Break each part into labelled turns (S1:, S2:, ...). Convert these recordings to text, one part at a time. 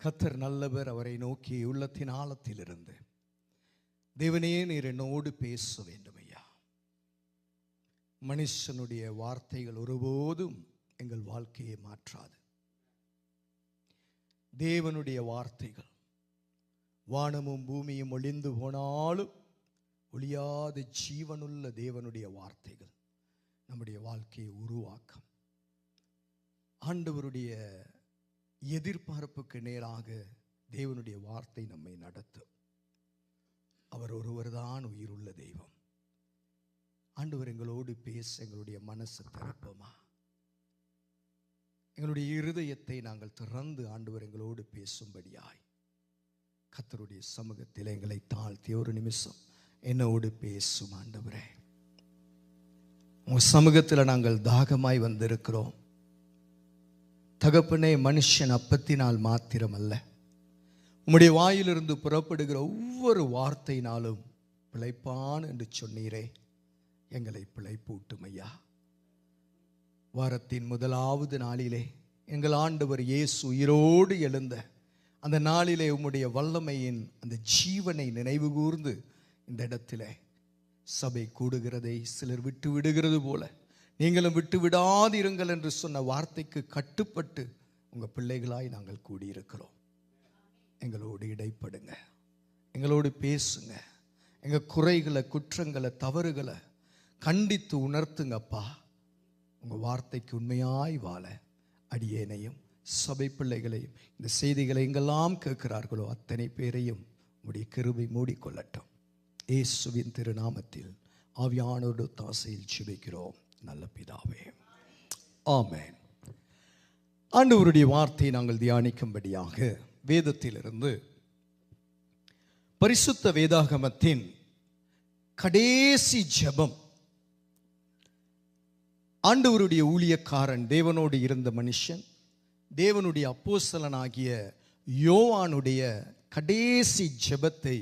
S1: கர்த்தர் நல்லவர், அவரை நோக்கி உள்ளத்தின் ஆழத்திலிருந்து, தேவனே நீர் என்னோடு பேச வேண்டும் ஐயா. மனுஷனுடைய வார்த்தைகள் ஒருபோதும் எங்கள் வாழ்க்கையை மாற்றாது. தேவனுடைய வார்த்தைகள் வானமும் பூமியும் ஒளிந்து போனாலும் ஒளியாத ஜீவனுள்ள தேவனுடைய வார்த்தைகள் நம்முடைய வாழ்க்கையை உருவாக்கும். ஆண்டவருடைய எதிர்பார்ப்புக்கு நேராக தேவனுடைய வார்த்தை நம்மை நடத்தும். அவர் ஒருவர்தான் உயிருள்ள தெய்வம். ஆண்டவர் எங்களோடு பேச எங்களுடைய மனசை திறப்போமா? எங்களுடைய இருதயத்தை நாங்கள் திறந்து ஆண்டவர் எங்களோடு பேசும்படியாய் கர்த்தருடைய சமூகத்தில் எங்களை தாழ்த்தி ஒரு நிமிஷம் என்னோடு பேசும் ஆண்டவரே. உங்க சமூகத்தில் நாங்கள் தாகமாய் வந்திருக்கிறோம் தகப்பனே. மனுஷன் அப்பத்தினால் மாத்திரம் அல்ல, உம்முடைய வாயிலிருந்து புறப்படுகிற ஒவ்வொரு வார்த்தையினாலும் பிழைப்பான் என்று சொன்னீரே. எங்களை பிழைப்பூட்டும் ஐயா. வாரத்தின் முதலாவது நாளிலே எங்கள் ஆண்டவர் இயேசு உயிரோடு எழுந்த அந்த நாளிலே உம்முடைய வல்லமையின் அந்த ஜீவனை நினைவு கூர்ந்து இந்த இடத்திலே சபை கூடுகிறதை சிலர் விட்டு விடுகிறது போல நீங்களும் விட்டு விடாதிருங்கள் என்று சொன்ன வார்த்தைக்கு கட்டுப்பட்டு உங்க பிள்ளைகளாய் நாங்கள் கூடியிருக்கிறோம். எங்களோடு இடைப்படுங்க, எங்களோடு பேசுங்க, எங்க குறைகளை, குற்றங்களை, தவறுகளை கண்டித்து உணர்த்துங்கப்பா. உங்க வார்த்தைக்கு உண்மையாய் வாழ அடியேனையும் சபை பிள்ளைகளையும் இந்த செய்திகளை எங்கெல்லாம் கேட்கிறார்களோ அத்தனை பேரையும் உடைய கிருபை மூடிக்கொள்ளட்டும். இயேசுவின் திருநாமத்தில் ஆவியானோடு தாசையில் ஜெபிக்கிறோம் நல்ல பிதாவே, ஆமென். ஆண்டவருடைய வார்த்தையை நாங்கள் தியானிக்கும்படியாக வேதத்திலிருந்து பரிசுத்த வேதாகமத்தின் கடைசி ஜெபம், ஆண்டவருடைய ஊழியக்காரன், தேவனோடு இருந்த மனுஷன், தேவனுடைய அப்போஸ்தலனாகிய யோவானுடைய கடைசி ஜெபத்தை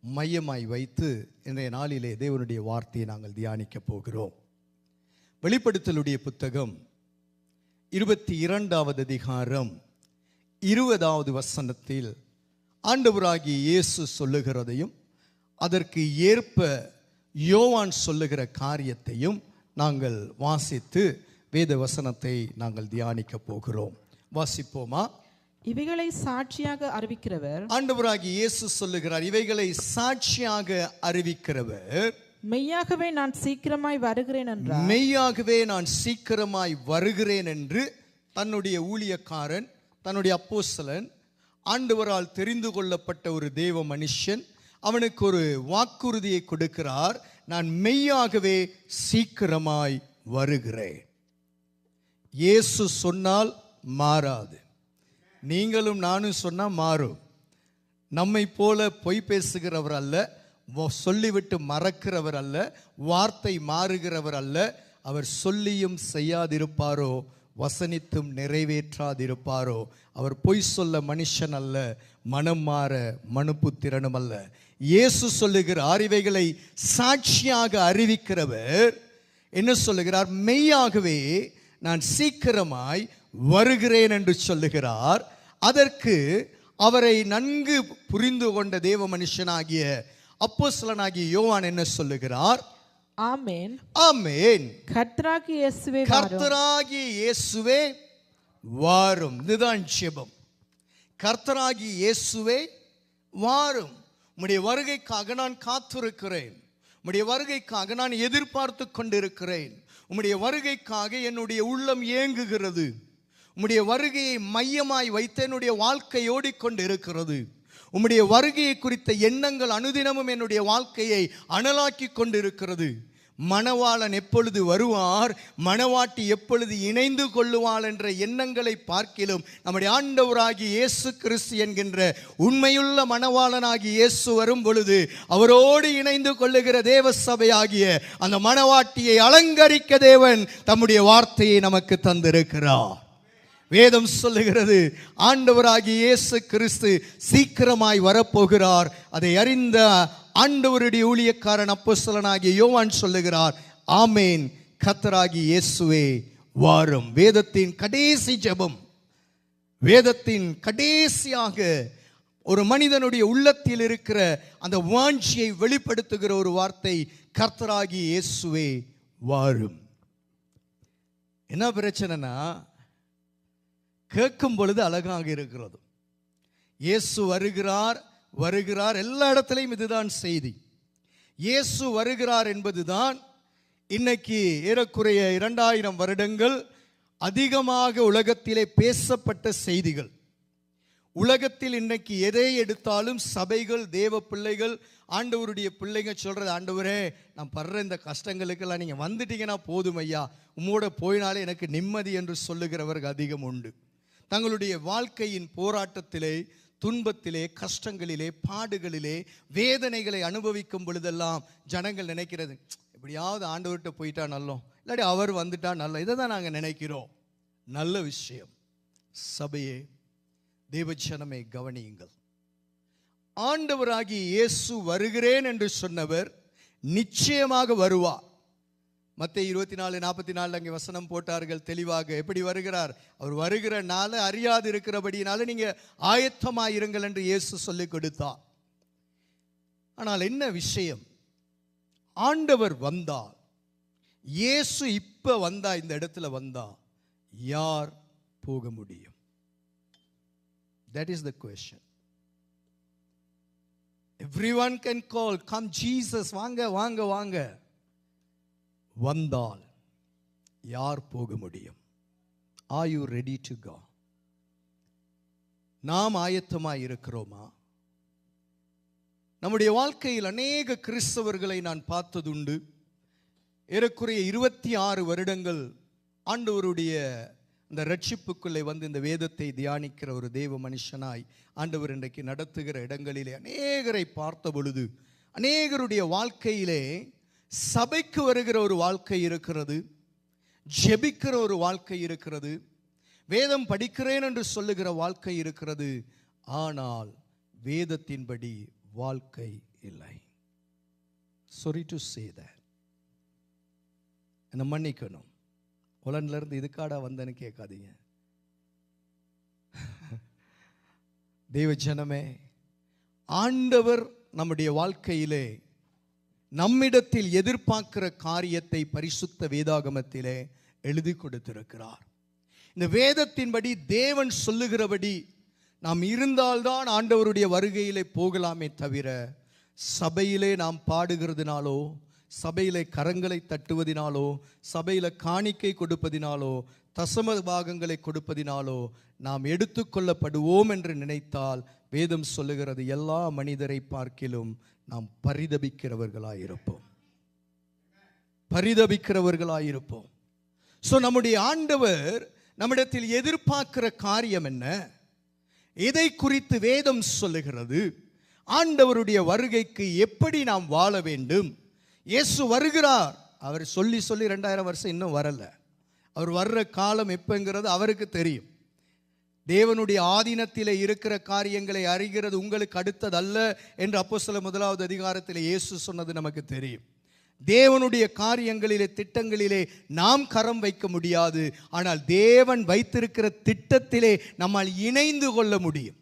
S1: மையமாய் வைத்து இன்றைய நாளிலே தேவனுடைய வார்த்தையை நாங்கள் தியானிக்க போகிறோம். வெளிப்படுத்தலுடைய புத்தகம் 22வது அதிகாரம் 20வது வசனத்தில் ஆண்டவராகிய இயேசு சொல்லுகிறதையும் அதற்கு ஏற்ப யோவான் சொல்லுகிற காரியத்தையும் நாங்கள் வாசித்து வேத வசனத்தை நாங்கள் தியானிக்க போகிறோம். வாசிப்போமா?
S2: இவைகளை சாட்சியாக அறிவிக்கிறவர்,
S1: ஆண்டவராகிய இயேசு சொல்லுகிறார், இவைகளை சாட்சியாக அறிவிக்கிறவர்
S2: மெய்யாகவே நான் சீக்கிரமாய் வருகிறேன் என்றார்.
S1: மெய்யாகவே நான் சீக்கிரமாய் வருகிறேன் என்று தன்னுடைய ஊழியக்காரன், தன்னுடைய அப்போஸ்தலன், ஆண்டவரால் தெரிந்து கொள்ளப்பட்ட ஒரு தேவ மனுஷன் அவனுக்கு ஒரு வாக்குறுதியை கொடுக்கிறார். நான் மெய்யாகவே சீக்கிரமாய் வருகிறேன். இயேசு சொன்னால் மாறாது, நீங்களும் நானும் சொன்னா மாறும். நம்மை போல பொய் பேசுகிறவர் அல்ல, சொல்லிவிட்டு மறக்கிறவர் அல்ல, வார்த்தை மாறுகிறவர் அல்ல. அவர் சொல்லியும் செய்யாதிருப்பாரோ, வசனித்தும் நிறைவேற்றாதிருப்பாரோ. அவர் பொய் சொல்ல மனுஷன் அல்ல, மனம் மாற மனுப்புத்திறனும் அல்ல. இயேசு சொல்லுகிறார், இவைகளை சாட்சியாக அறிவிக்கிறவர் என்ன சொல்லுகிறார்? மெய்யாகவே நான் சீக்கிரமாய் வருகிறேன் என்று சொல்லுகிறார். அதற்கு அவரை நன்கு புரிந்து கொண்ட தேவ மனுஷனாகிய அப்போஸ்தலனாகிய யோவான் என்ன சொல்லுகிறார்?
S2: ஆமென்,
S1: ஆமென்.
S2: கர்த்தராகிய இயேசுவே வாரும்.
S1: கர்த்தராகிய இயேசுவே வாரும். இதுதான் ஜெபம். கர்த்தராகிய இயேசுவே வாரும். உம்முடைய வருகைக்காக நான் காத்திருக்கிறேன். உம்முடைய வருகைக்காக நான் எதிர்பார்த்து கொண்டிருக்கிறேன். உம்முடைய வருகைக்காக என்னுடைய உள்ளம் ஏங்குகிறது. உம்முடைய வருகையை மையமாய் வைத்து என்னுடைய வாழ்க்கை ஓடிக்கொண்டு இருக்கிறது. உம்முடைய வருகையை குறித்த எண்ணங்கள் அனுதினமும் என்னுடைய வாழ்க்கையை அனலாக்கி கொண்டிருக்கிறது. மணவாளன் எப்பொழுது வருவார், மணவாட்டி எப்பொழுது இணைந்து கொள்ளுவாள் என்ற எண்ணங்களை பார்க்கிலும் நம்முடைய ஆண்டவராகிய இயேசு கிறிஸ்து என்கின்ற உண்மையுள்ள மணவாளனாகிய இயேசு வரும் பொழுது அவரோடு இணைந்து கொள்ளுகிற தேவ சபையாகிய அந்த மணவாட்டியை அலங்கரிக்க தேவன் தம்முடைய வார்த்தையை நமக்கு தந்திருக்கிறார். வேதம் சொல்லுகிறது, ஆண்டவராகிய இயேசு கிறிஸ்து சீக்கிரமாய் வரப்போகிறார். அதை அறிந்த ஆண்டவருடைய ஊழியக்காரன் அப்போஸ்தலனாகிய யோவான் சொல்லுகிறார், ஆமென், கர்த்தராகிய இயேசுவே வாரும். வேதத்தின் கடைசி ஜெபம் வேதத்தின் கடைசியாக ஒரு மனிதனுடைய உள்ளத்தில் இருக்கிற அந்த வாஞ்சியை வெளிப்படுத்துகிற ஒரு வார்த்தை, கர்த்தராகிய இயேசுவே வாரும். என்ன பிரச்சனைனா, கேட்கும் பொழுது அழகாக இருக்கிறது. இயேசு வருகிறார் வருகிறார், எல்லா இடத்திலையும் இதுதான் செய்தி. இயேசு வருகிறார் என்பதுதான் இன்னைக்கு ஏறக்குறைய 2000 வருடங்கள் அதிகமாக உலகத்திலே பேசப்பட்ட செய்திகள். உலகத்தில் இன்னைக்கு எதை எடுத்தாலும் சபைகள், தேவ பிள்ளைகள், ஆண்டவருடைய பிள்ளைங்க சொல்றது, ஆண்டவரே நான் படுற இந்த கஷ்டங்களுக்கெல்லாம் நீங்க வந்துட்டீங்கன்னா போதும் ஐயா, உம்மோட போயினாலே எனக்கு நிம்மதி என்று சொல்லுகிறவர்கள் அதிகம் உண்டு. தங்களுடைய வாழ்க்கையின் போராட்டத்திலே, துன்பத்திலே, கஷ்டங்களிலே, பாடுகளிலே, வேதனைகளை அனுபவிக்கும் பொழுதெல்லாம் ஜனங்கள் நினைக்கிறது, எப்படியாவது ஆண்டவர்கிட்ட போயிட்டா நல்லோம், இல்லாட்டி அவர் வந்துட்டா நல்ல. இதை தான் நாங்கள் நினைக்கிறோம். நல்ல விஷயம். சபையே, தேவஜனமே கவனியுங்கள். ஆண்டவராகிய இயேசு வருகிறேன் என்று சொன்னவர் நிச்சயமாக வருவார். மத்தேயு 24:44 அங்கே வசனம் போட்டார்கள் தெளிவாக. எப்படி வருகிறார்? அவர் வருகிற நாளை அறியாது இருக்கிறபடினால நீங்க ஆயத்தமாயிருங்கள் என்று இயேசு சொல்லிக் கொடுத்தார். ஆனால் என்ன விஷயம், ஆண்டவர் வந்தால், இயேசு இப்ப வந்தா, இந்த இடத்துல வந்தா, யார் போக முடியும்? That is the question. Everyone can call, come Jesus, வாங்க வாங்க வாங்க. வந்தால் யார் போக முடியும்? Are you ready to go? நாம் ஆயத்தமாய் இருக்கிறோமா? நம்முடைய வாழ்க்கையில் அநேக கிறிஸ்தவர்களை நான் பார்த்ததுண்டு. ஏறக்குறைய 26 வருடங்கள் ஆண்டவருடைய இந்த ரட்சிப்புக்குள்ளே வந்து இந்த வேதத்தை தியானிக்கிற ஒரு தேவ மனுஷனாய் ஆண்டவர் இன்றைக்கு நடத்துகிற இடங்களிலே அநேகரை பார்த்த பொழுது, அநேகருடைய வாழ்க்கையிலே சபைக்கு வருகிற ஒரு வாழ்க்கை இருக்கிறது, ஜெபிக்கிற ஒரு வாழ்க்கை இருக்கிறது, வேதம் படிக்கிறேன் என்று சொல்லுகிற வாழ்க்கை இருக்கிறது. ஆனால் வேதத்தின்படி வாழ்க்கை இல்லை. Sorry to say that. என்ன மன்னிக்கணும். உலன்ல இருந்து இதுக்காடா வந்தேன்னு கேட்காதீங்க. தேவ ஜனமே, ஆண்டவர் நம்முடைய வாழ்க்கையிலே நம்மிடத்தில் எதிர்பார்க்கிற காரியத்தை பரிசுத்த வேதாகமத்திலே எழுதி கொடுத்திருக்கிறார். இந்த வேதத்தின்படி தேவன் சொல்லுகிறபடி நாம் இருந்தால்தான் ஆண்டவருடைய வருகையிலே போகலாமே தவிர, சபையிலே நாம் பாடுகிறதுனாலோ, சபையிலே கரங்களை தட்டுவதினாலோ, சபையில காணிக்கை கொடுப்பதினாலோ, தசம பாகங்களை கொடுப்பதினாலோ நாம் எடுத்துக்கொள்ளப்படுவோம் என்று நினைத்தால், வேதம் சொல்லுகிறது எல்லா மனிதரை பார்க்கிலும் நாம் பரிதபிக்கிறவர்களாயிருப்போம். பரிதபிக்கிறவர்களாயிருப்போம். சோ நம்முடைய ஆண்டவர் நம்மிடத்தில் எதிர்பார்க்கிற காரியம் என்ன? இதை குறித்து வேதம் சொல்லுகிறது. ஆண்டவருடைய வருகைக்கு எப்படி நாம் வாழ வேண்டும்? இயேசு வருகிறார். அவர் சொல்லி 2000 வருஷம் இன்னும் வரல. அவர் வர்ற காலம் எப்பங்கிறது அவருக்கு தெரியும். தேவனுடைய ஆதீனத்திலே இருக்கிற காரியங்களை அறிகிறது உங்களுக்கு அடுத்தது அல்ல என்று அப்போஸ்தலர் 1வது அதிகாரத்திலே இயேசு சொன்னது நமக்கு தெரியும். தேவனுடைய காரியங்களிலே, திட்டங்களிலே நாம் கரம் வைக்க முடியாது. ஆனால் தேவன் வைத்திருக்கிற திட்டத்திலே நம்மால் இணைந்து கொள்ள முடியும்.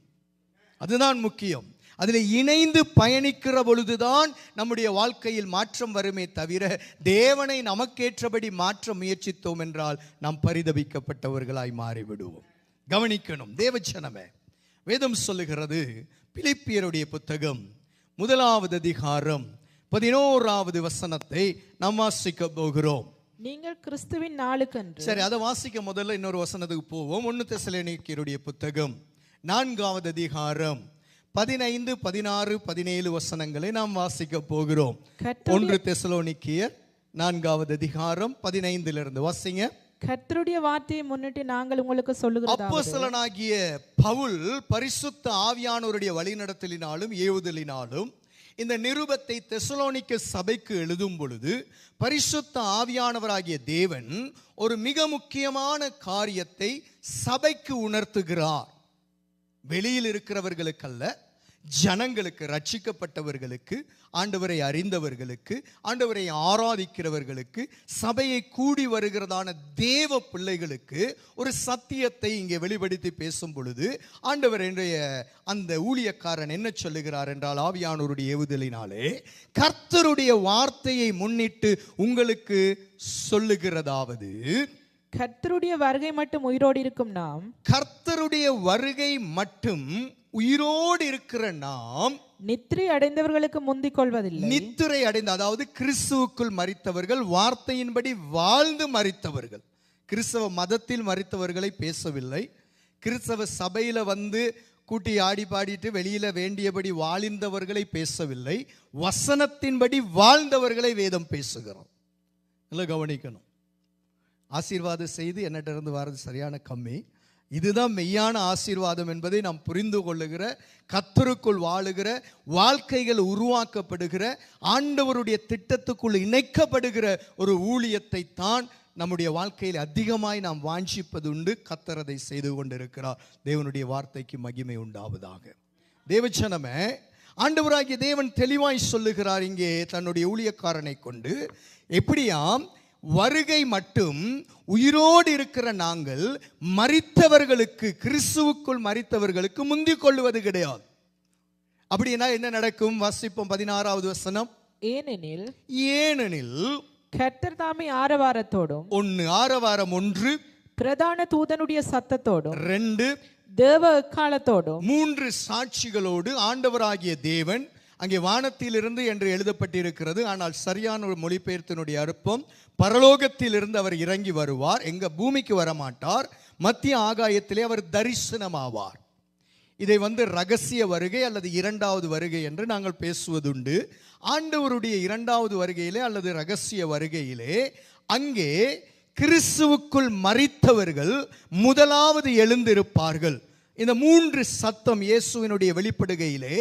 S1: அதுதான் முக்கியம். அதில் இணைந்து பயணிக்கிற பொழுதுதான் நம்முடைய வாழ்க்கையில் மாற்றம் வருமே தவிர, தேவனை நமக்கேற்றபடி மாற்ற முயற்சித்தோம் என்றால் நாம் பரிதபிக்கப்பட்டவர்களாய் மாறிவிடுவோம். கவனிக்கணும் தேவஜனமே, வேதம் சொல்லுகிறது, பிலிப்பியருடைய புத்தகம் 1வது அதிகாரம் 11வது வசனத்தை நாம் வாசிக்க போகிறோம்.
S2: நீங்கள் கிறிஸ்துவின் நாளுக்கென்று. சரி,
S1: அதை வாசிக்க முதல்ல இன்னொரு வசனத்துக்கு போவோம். 1 தெசலோனிக்கேயருடைய புத்தகம் 4வது அதிகாரம் 15, 16, 17 வசனங்களை நாம் வாசிக்க போகிறோம். 1 தெசலோனிக்கேயர் 4வது அதிகாரம் 15 வாசிங்க.
S2: கர்த்தருடைய வார்த்தையை முன்னிட்டு நாங்கள் உங்களுக்கு சொல்லுகிறோம்.
S1: அப்போஸ்தலனாகிய பவுல் பரிசுத்த ஆவியானவருடைய வழிநடத்தலினாலும் ஏவுதலினாலும் இந்த நிருபத்தை தெசலோனிக்க சபைக்கு எழுதும் பொழுது, பரிசுத்த ஆவியானவராகிய தேவன் ஒரு மிக முக்கியமான காரியத்தை சபைக்கு உணர்த்துகிறார். வெளியில் இருக்கிறவர்களுக்கல்ல, ஜனங்களுக்கு, ரட்சிக்கப்பட்டவர்களுக்கு, ஆண்டவரை அறிந்தவர்களுக்கு, ஆண்டவரை ஆராதிக்கிறவர்களுக்கு, சபையை கூடி வருகிறதான தேவ பிள்ளைகளுக்கு ஒரு சத்தியத்தை இங்கே வெளிப்படுத்தி பேசும் பொழுது ஆண்டவர் இன்றைய அந்த ஊழியக்காரன் என்ன சொல்லுகிறார் என்றால், ஆவியானவருடைய ஏவுதலினாலே கர்த்தருடைய வார்த்தையை முன்னிட்டு உங்களுக்கு சொல்லுகிறதாவது,
S2: கர்த்தருடைய வருகை மட்டும் உயிரோடு இருக்கும் நாம்,
S1: கர்த்தருடைய வருகை மட்டும் உயிரோடு இருக்கிற நாம்
S2: நித்திரை அடைந்தவர்களுக்கு முந்திக் கொள்வதில்லை.
S1: நித்திரை அடைந்த, அதாவது கிறிஸ்துவுக்குள் மரித்தவர்கள், வார்த்தையின்படி வாழ்ந்து மரித்தவர்கள். கிறிஸ்தவ மதத்தில் மரித்தவர்களை பேசவில்லை. கிறிஸ்தவ சபையில வந்து கூட்டி ஆடி பாடிட்டு வெளியில வேண்டியபடி வாழ்ந்தவர்களை பேசவில்லை. வசனத்தின்படி வாழ்ந்தவர்களை வேதம் பேசுகிறோம். நல்லா கவனிக்கணும். ஆசீர்வாத செய்து என்னட்ட இருந்து வர்றது சரியான கம்மி. இதுதான் மெய்யான ஆசீர்வாதம் என்பதை நாம் புரிந்து கொள்ளுகிற, கர்த்தருக்குள் வாழுகிற, வாழ்க்கைகள் உருவாக்கப்படுகிற, ஆண்டவருடைய திட்டத்துக்குள் இணைக்கப்படுகிற ஒரு ஊழியத்தை தான் நம்முடைய வாழ்க்கையில் அதிகமாய் நாம் வாஞ்சிப்பது உண்டு. கர்த்தர் அதை செய்து கொண்டிருக்கிறார். தேவனுடைய வார்த்தைக்கு மகிமை உண்டாவதாக. தேவச்சனமே, ஆண்டவராகிய தேவன் தெளிவாய் சொல்லுகிறார் இங்கே தன்னுடைய ஊழியக்காரனை கொண்டு, எப்படியாம் வருகை மட்டும் உயிரோடு இருக்கிற நாங்கள் மரித்தவர்களுக்கு, கிறிஸ்துவுக்குள் மரித்தவர்களுக்கு முந்திக் கொள்வது கிடையாது. அப்படின்னா என்ன நடக்கும்? வாசிப்போம் 16வது வசனம். ஏனெனில்
S2: கர்த்தர் தாமே ஆரவாரத்தோடும்,
S1: ஆரவாரம் 1,
S2: பிரதான தூதனுடைய சத்தத்தோடும்,
S1: 2
S2: தேவ எக்காலத்தோடும்,
S1: 3 சாட்சிகளோடு ஆண்டவராகிய தேவன், அங்கே வானத்திலிருந்து என்று எழுதப்பட்டிருக்கிறது. ஆனால் சரியான ஒரு மொழிபெயர்த்தினுடைய அர்த்தம், பரலோகத்திலிருந்து அவர் இறங்கி வருவார். எங்க பூமிக்கு வரமாட்டார், மத்திய ஆகாயத்திலே அவர் தரிசனமாவார். இதை ரகசிய வருகை அல்லது இரண்டாவது வருகை என்று நாங்கள் பேசுவதுண்டு. ஆண்டவருடைய இரண்டாவது வருகையிலே அல்லது ரகசிய வருகையிலே அங்கே கிறிஸ்துவுக்குள் மரித்தவர்கள் முதலாவது எழுந்திருப்பார்கள். இந்த 3 சத்தம் இயேசுவினுடைய வெளிப்படுகையிலே,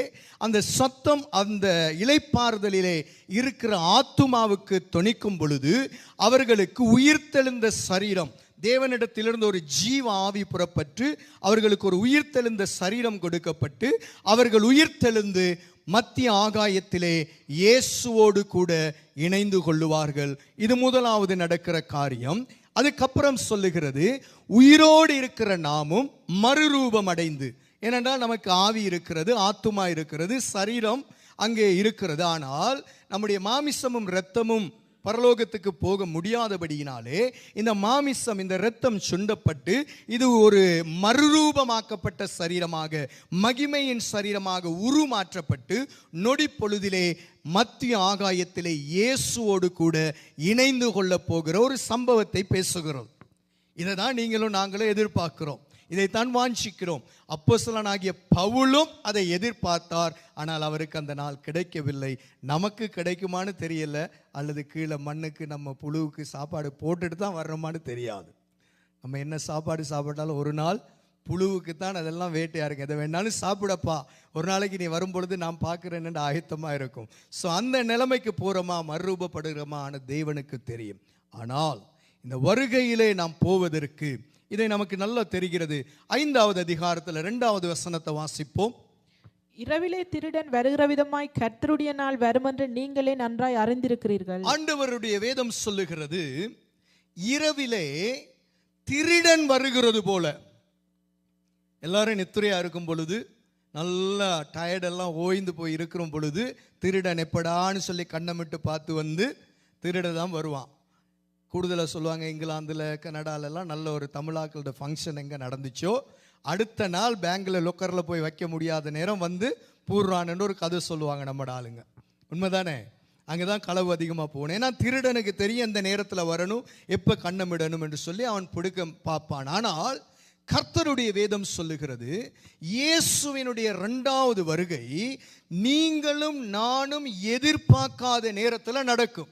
S1: அந்த சத்தம் அந்த இளைப்பாறுதலிலே இருக்கிற ஆத்துமாவுக்கு தொனிக்கும் பொழுது அவர்களுக்கு உயிர்த்தெழுந்த சரீரம், தேவனிடத்திலிருந்து ஒரு ஜீவ ஆவி புறப்பட்டு அவர்களுக்கு ஒரு உயிர்த்தெழுந்த சரீரம் கொடுக்கப்பட்டு அவர்கள் உயிர்த்தெழுந்து மத்திய ஆகாயத்திலே இயேசுவோடு கூட இணைந்து கொள்ளுவார்கள். இது முதலாவது நடக்கிற காரியம். அதுக்கப்புறம் சொல்லுகிறது, உயிரோடு இருக்கிற நாமும் மறுரூபம் அடைந்து, ஏனென்றால் நமக்கு ஆவி இருக்கிறது, ஆத்துமா இருக்கிறது, சரீரம் அங்கே இருக்கிறது. ஆனால் நம்முடைய மாமிசமும் இரத்தமும் பரலோகத்துக்கு போக முடியாதபடியினாலே இந்த மாமிசம், இந்த இரத்தம் சுண்டப்பட்டு இது ஒரு மறுரூபமாக்கப்பட்ட சரீரமாக, மகிமையின் சரீரமாக உருமாற்றப்பட்டு நொடி பொழுதிலே மத்திய ஆகாயத்திலே இயேசுவோடு கூட இணைந்து கொள்ள போகிற ஒரு சம்பவத்தை பேசுகிறோம். இதை தான் நீங்களும் நாங்களும் எதிர்பார்க்கிறோம், இதைத்தான் வாஞ்சிக்கிறோம். அப்போஸ்தலனாகிய பவுலும் அதை எதிர்பார்த்தார். ஆனால் அவருக்கு அந்த நாள் கிடைக்கவில்லை. நமக்கு கிடைக்குமான்னு தெரியல, அல்லது கீழே மண்ணுக்கு நம்ம புழுவுக்கு சாப்பாடு போட்டுட்டு தான் வர்றோமான்னு தெரியாது. நம்ம என்ன சாப்பாடு சாப்பிட்டாலும் ஒரு நாள் புழுவுக்கு தான் அதெல்லாம் வேட்டையாக இருக்கும். எதை வேணாலும் சாப்பிடப்பா, ஒரு நாளைக்கு நீ வரும்பொழுது நான் பார்க்குறேன்னு ஆயத்தமாக இருக்கும். ஸோ அந்த நிலைமைக்கு போகிறோமா, மறுரூபப்படுகிறோமா ஆன தேவனுக்கு தெரியும். ஆனால் இந்த வருகையிலே நாம் போவதற்கு இதை நமக்கு நல்லா தெரிகிறது. 5வது அதிகாரத்தில் 2வது வசனத்தை வாசிப்போம்.
S2: இரவிலே திருடன் வருகிற விதமாய் கர்த்தருடைய நாள் வரும் என்று நீங்களே நன்றாய் அறிந்திருக்கிறீர்கள்.
S1: ஆண்டவருடைய வேதம் சொல்லுகிறது, இரவிலே திருடன் வருகிறது போல. எல்லாரும் நித்திரையா இருக்கும் பொழுது, நல்லா டயர்டெல்லாம் ஓய்ந்து போய் இருக்கிற பொழுது, திருடன் எப்படான்னு சொல்லி கண்ணமிட்டு பார்த்து திருட தான் வருவான். கூடுதலாக சொல்லுவாங்க, இங்கிலாந்தில் கனடாலெல்லாம் நல்ல ஒரு தமிழாக்களோட ஃபங்க்ஷன் எங்கே நடந்துச்சோ அடுத்த நாள் பேங்கில் லொக்கரில் போய் வைக்க முடியாத நேரம் பூர்றான்னு ஒரு கதை சொல்லுவாங்க நம்மட ஆளுங்க. உண்மைதானே? அங்கே தான் களவு அதிகமாக போகணும். ஏன்னா திருடனுக்கு தெரியும் இந்த நேரத்தில் வரணும், எப்போ கண்ணமிடணும் என்று சொல்லி அவன் பிடிக்க பார்ப்பான். ஆனால் கர்த்தருடைய வேதம் சொல்லுகிறது, இயேசுவினுடைய 2வது வருகை நீங்களும் நானும் எதிர்பார்க்காத நேரத்தில் நடக்கும்.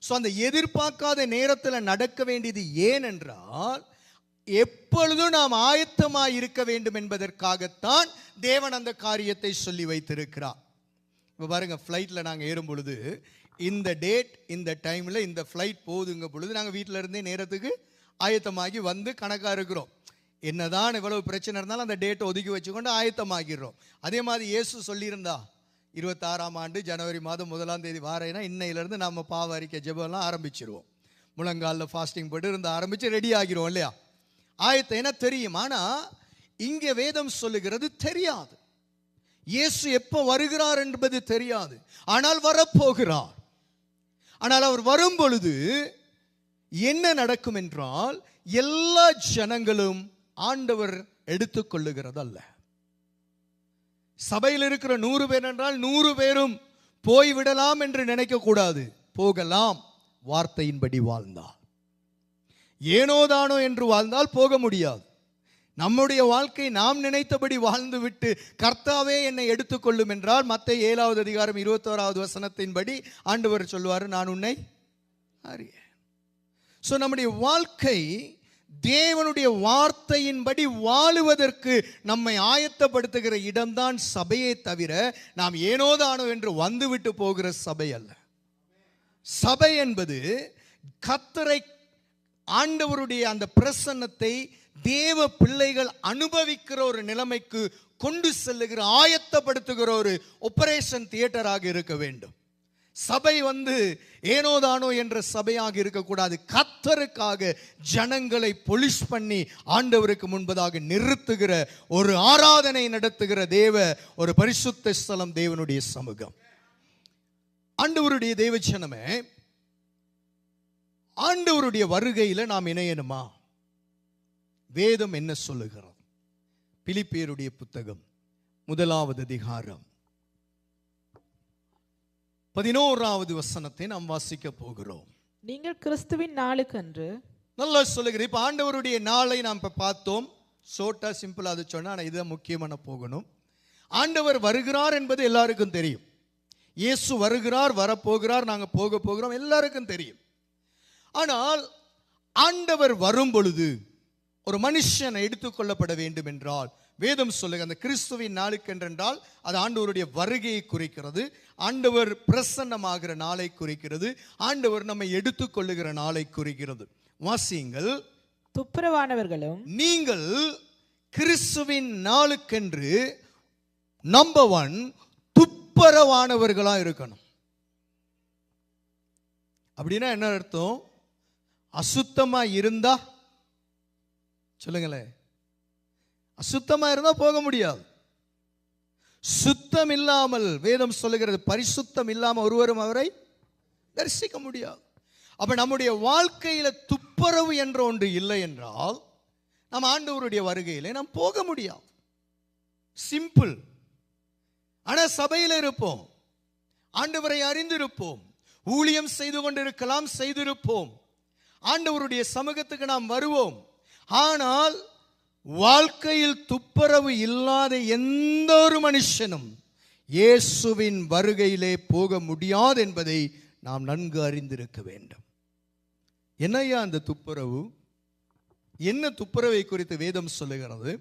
S1: ஸோ அந்த எதிர்பார்க்காத நேரத்தில் நடக்க வேண்டியது ஏனென்றால், எப்பொழுதும் நாம் ஆயத்தமாய் இருக்க வேண்டும் என்பதற்காகத்தான் தேவன் அந்த காரியத்தை சொல்லி வைத்திருக்கிறார். இப்போ பாருங்க, ஃப்ளைட்டில் நாங்கள் ஏறும் பொழுது இந்த டேட் இந்த டைமில் இந்த ஃப்ளைட் போகுதுங்க பொழுது நாங்கள் வீட்டில் இருந்தே நேரத்துக்கு ஆயத்தமாகி கணக்காக இருக்கிறோம். என்னதான் இவ்வளவு பிரச்சனை இருந்தாலும் அந்த டேட்டை ஒதுக்கி வச்சுக்கொண்டு ஆயத்தமாகிடுறோம். அதே மாதிரி இயேசு சொல்லியிருந்தா 26ஆம் ஆண்டு ஜனவரி மாதம் 1ஆம் தேதி வாரேன்னா இன்னையிலேருந்து நம்ம பாவ அறிக்கை ஜெபம்லாம் ஆரம்பிச்சிருவோம். முழங்காலில் ஃபாஸ்டிங் போட்டு இருந்து ஆரம்பித்து ரெடி ஆகிரும் இல்லையா? ஆயத்தம் என்ன தெரியும். ஆனால் இங்கே வேதம் சொல்லுகிறது தெரியாது. இயேசு எப்போ வருகிறார் என்பது தெரியாது, ஆனால் வரப்போகிறார். ஆனால் அவர் வரும் பொழுது என்ன நடக்கும் என்றால், எல்லா ஜனங்களும் ஆண்டவர் எடுத்துக்கொள்ளுகிறது அல்ல. சபையில் இருக்கிற 100 பேர் என்றால் 100 பேரும் போய்விடலாம் என்று நினைக்க கூடாது. போகலாம், வார்த்தையின்படி வாழ்ந்தால். ஏனோதானோ என்று வாழ்ந்தால் போக முடியாது. நம்முடைய வாழ்க்கை நாம் நினைத்தபடி வாழ்ந்துவிட்டு கர்த்தாவே என்னை எடுத்துக்கொள்ளும் என்றால் மத்தேயு 7வது அதிகாரம் 21வது வசனத்தின்படி ஆண்டவர் சொல்வார், நான் உன்னை அறியேன். ஸோ நம்முடைய வாழ்க்கை தேவனுடைய வார்த்தையின்படி வாழுவதற்கு நம்மை ஆயத்தப்படுத்துகிற இடம்தான் சபையை தவிர நாம் ஏனோதானோ என்று வந்துவிட்டு போகிற சபை அல்ல. சபை என்பது கர்த்தரை, ஆண்டவருடைய அந்த பிரசன்னத்தை தேவ பிள்ளைகள் அனுபவிக்கிற ஒரு நிலைமைக்கு கொண்டு செல்லுகிற, ஆயத்தப்படுத்துகிற ஒரு ஆபரேஷன் தியேட்டராக இருக்க வேண்டும். சபை ஏனோதானோ என்ற சபையாக இருக்கக்கூடாது. கர்த்தருக்காக ஜனங்களை பொலிஷ் பண்ணி ஆண்டவருக்கு முன்பதாக நிறுத்துகிற ஒரு ஆராதனை நடத்துகிற ஒரு பரிசுத்த ஸ்தலம் தேவனுடைய சமூகம். ஆண்டவருடைய தேவ ஜனமே, ஆண்டவருடைய வருகையில நாம் இணையணுமா? வேதம் என்ன சொல்லுகிறது? பிலிப்பியருடைய புத்தகம் 1வது அதிகாரம் 11வது வசனத்தை நாம் வாசிக்க போகிறோம்.
S2: நீங்கள் கிறிஸ்துவின் நாளுக்கென்று,
S1: நல்லா சொல்லுகிறேன். இப்ப ஆண்டவருடைய நாளை நாம் இப்ப பார்த்தோம். ஷோர்ட்டா சிம்பிளா அது சொன்னா, ஆனா இதுதான் முக்கியமான போகணும். ஆண்டவர் வருகிறார் என்பது எல்லாருக்கும் தெரியும். இயேசு வருகிறார், வரப்போகிறார், நாங்க போக போகிறோம், எல்லாருக்கும் தெரியும். ஆனால் ஆண்டவர் வரும் பொழுது ஒரு மனுஷன் எடுத்துக்கொள்ளப்பட வேண்டும் என்றால் வேதம் சொல்லுங்க, அந்த கிறிஸ்துவின் நாளுக்கென்றால் அது ஆண்டவருடைய வருகையை குறிக்கிறது, ஆண்டவர் பிரசன்னமாகிற நாளை குறிக்கிறது, ஆண்டவர் நம்மை எடுத்துக்கொள்ளுகிற நாளை குறிக்கிறது. வாசியுங்கள்.
S2: துப்புரவானவர்களும்,
S1: நீங்கள் கிறிஸ்துவின் நாளுக்கென்று நம்பர் 1 துப்புரவானவர்களா இருக்கணும். அப்படின்னா என்ன அர்த்தம்? அசுத்தமா இருந்தா சொல்லுங்களேன். அசுத்தமா இருந்தா போக முடியாது. சுத்தம் இல்லாமல், வேதம் சொல்லுகிறது, பரிசுத்தம் இல்லாமல் ஒருவரும் அவரை தரிசிக்க முடியாது. அப்ப நம்முடைய வாழ்க்கையில துப்புரவு என்ற ஒன்று இல்லை என்றால் நாம் ஆண்டவருடைய வருகையிலே நாம் போக முடியாது. சிம்பிள். ஆனா சபையில் இருப்போம், ஆண்டவரை அறிந்திருப்போம், ஊழியம் செய்து கொண்டிருக்கலாம், செய்திருப்போம், ஆண்டவருடைய சமூகத்துக்கு நாம் வருவோம். ஆனால் வாழ்க்கையில் துப்புரவு இல்லாத எந்த ஒரு மனுஷனும் இயேசுவின் வருகையிலே போக முடியாது என்பதை நாம் நன்கு அறிந்திருக்க வேண்டும். என்னையா அந்த துப்புரவு? என்ன துப்புரவை குறித்து வேதம் சொல்லுகிறது?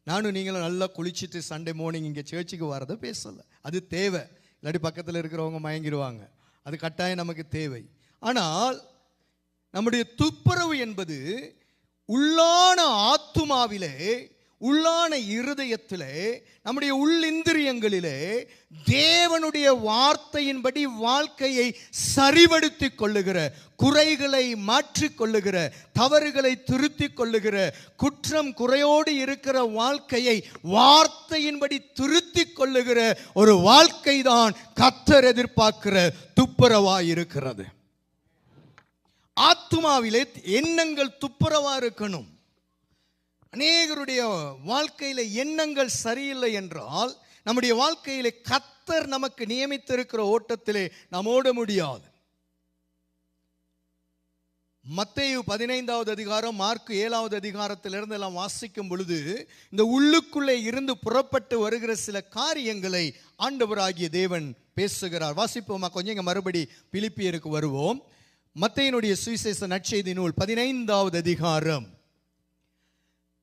S1: நானும் நீங்களும் நல்லா குளிச்சுட்டு சண்டே மார்னிங் இங்கே சர்ச்சுக்கு வரதை பேசலை. அது தேவை, இல்லாட்டி பக்கத்தில் இருக்கிறவங்க மயங்கிடுவாங்க. அது கட்டாயம் நமக்கு தேவை. ஆனால் நம்முடைய துப்புரவு என்பது உள்ளான ஆத்துமாவிலே, உள்ளான இருதயத்திலே, நம்முடைய உள்ளிந்திரியங்களிலே தேவனுடைய வார்த்தையின்படி வாழ்க்கையை சரிபடுத்திக் கொள்ளுகிற, குறைகளை மாற்றிக்கொள்ளுகிற, தவறுகளை திருத்திக் கொள்ளுகிற, குற்றம் குறையோடு இருக்கிற வாழ்க்கையை வார்த்தையின்படி திருத்திக் கொள்ளுகிற ஒரு வாழ்க்கை தான் கர்த்தர் எதிர்பார்க்கிற துப்புரவாய் இருக்கிறது. ஆத்துமாவிலே எண்ணங்கள் துப்புரவா இருக்கணும். அநேகருடைய வாழ்க்கையில எண்ணங்கள் சரியில்லை என்றால் நம்முடைய வாழ்க்கையிலே கர்த்தர் நமக்கு நியமித்திருக்கிற ஓட்டத்திலே நாம் ஓட முடியாது. மத்தேயு 15வது அதிகாரம், மார்க்கு 7வது அதிகாரத்திலிருந்து எல்லாம் வாசிக்கும் பொழுது இந்த உள்ளுக்குள்ளே இருந்து புறப்பட்டு வருகிற சில காரியங்களை ஆண்டவராகிய தேவன் பேசுகிறார். வாசிப்போமா கொஞ்சம்? இங்க மறுபடி பிலிப்பியருக்கு வருவோம். மத்தேயுனுடைய சுவிசேஷ நற்செய்தி நூல் 15வது அதிகாரம்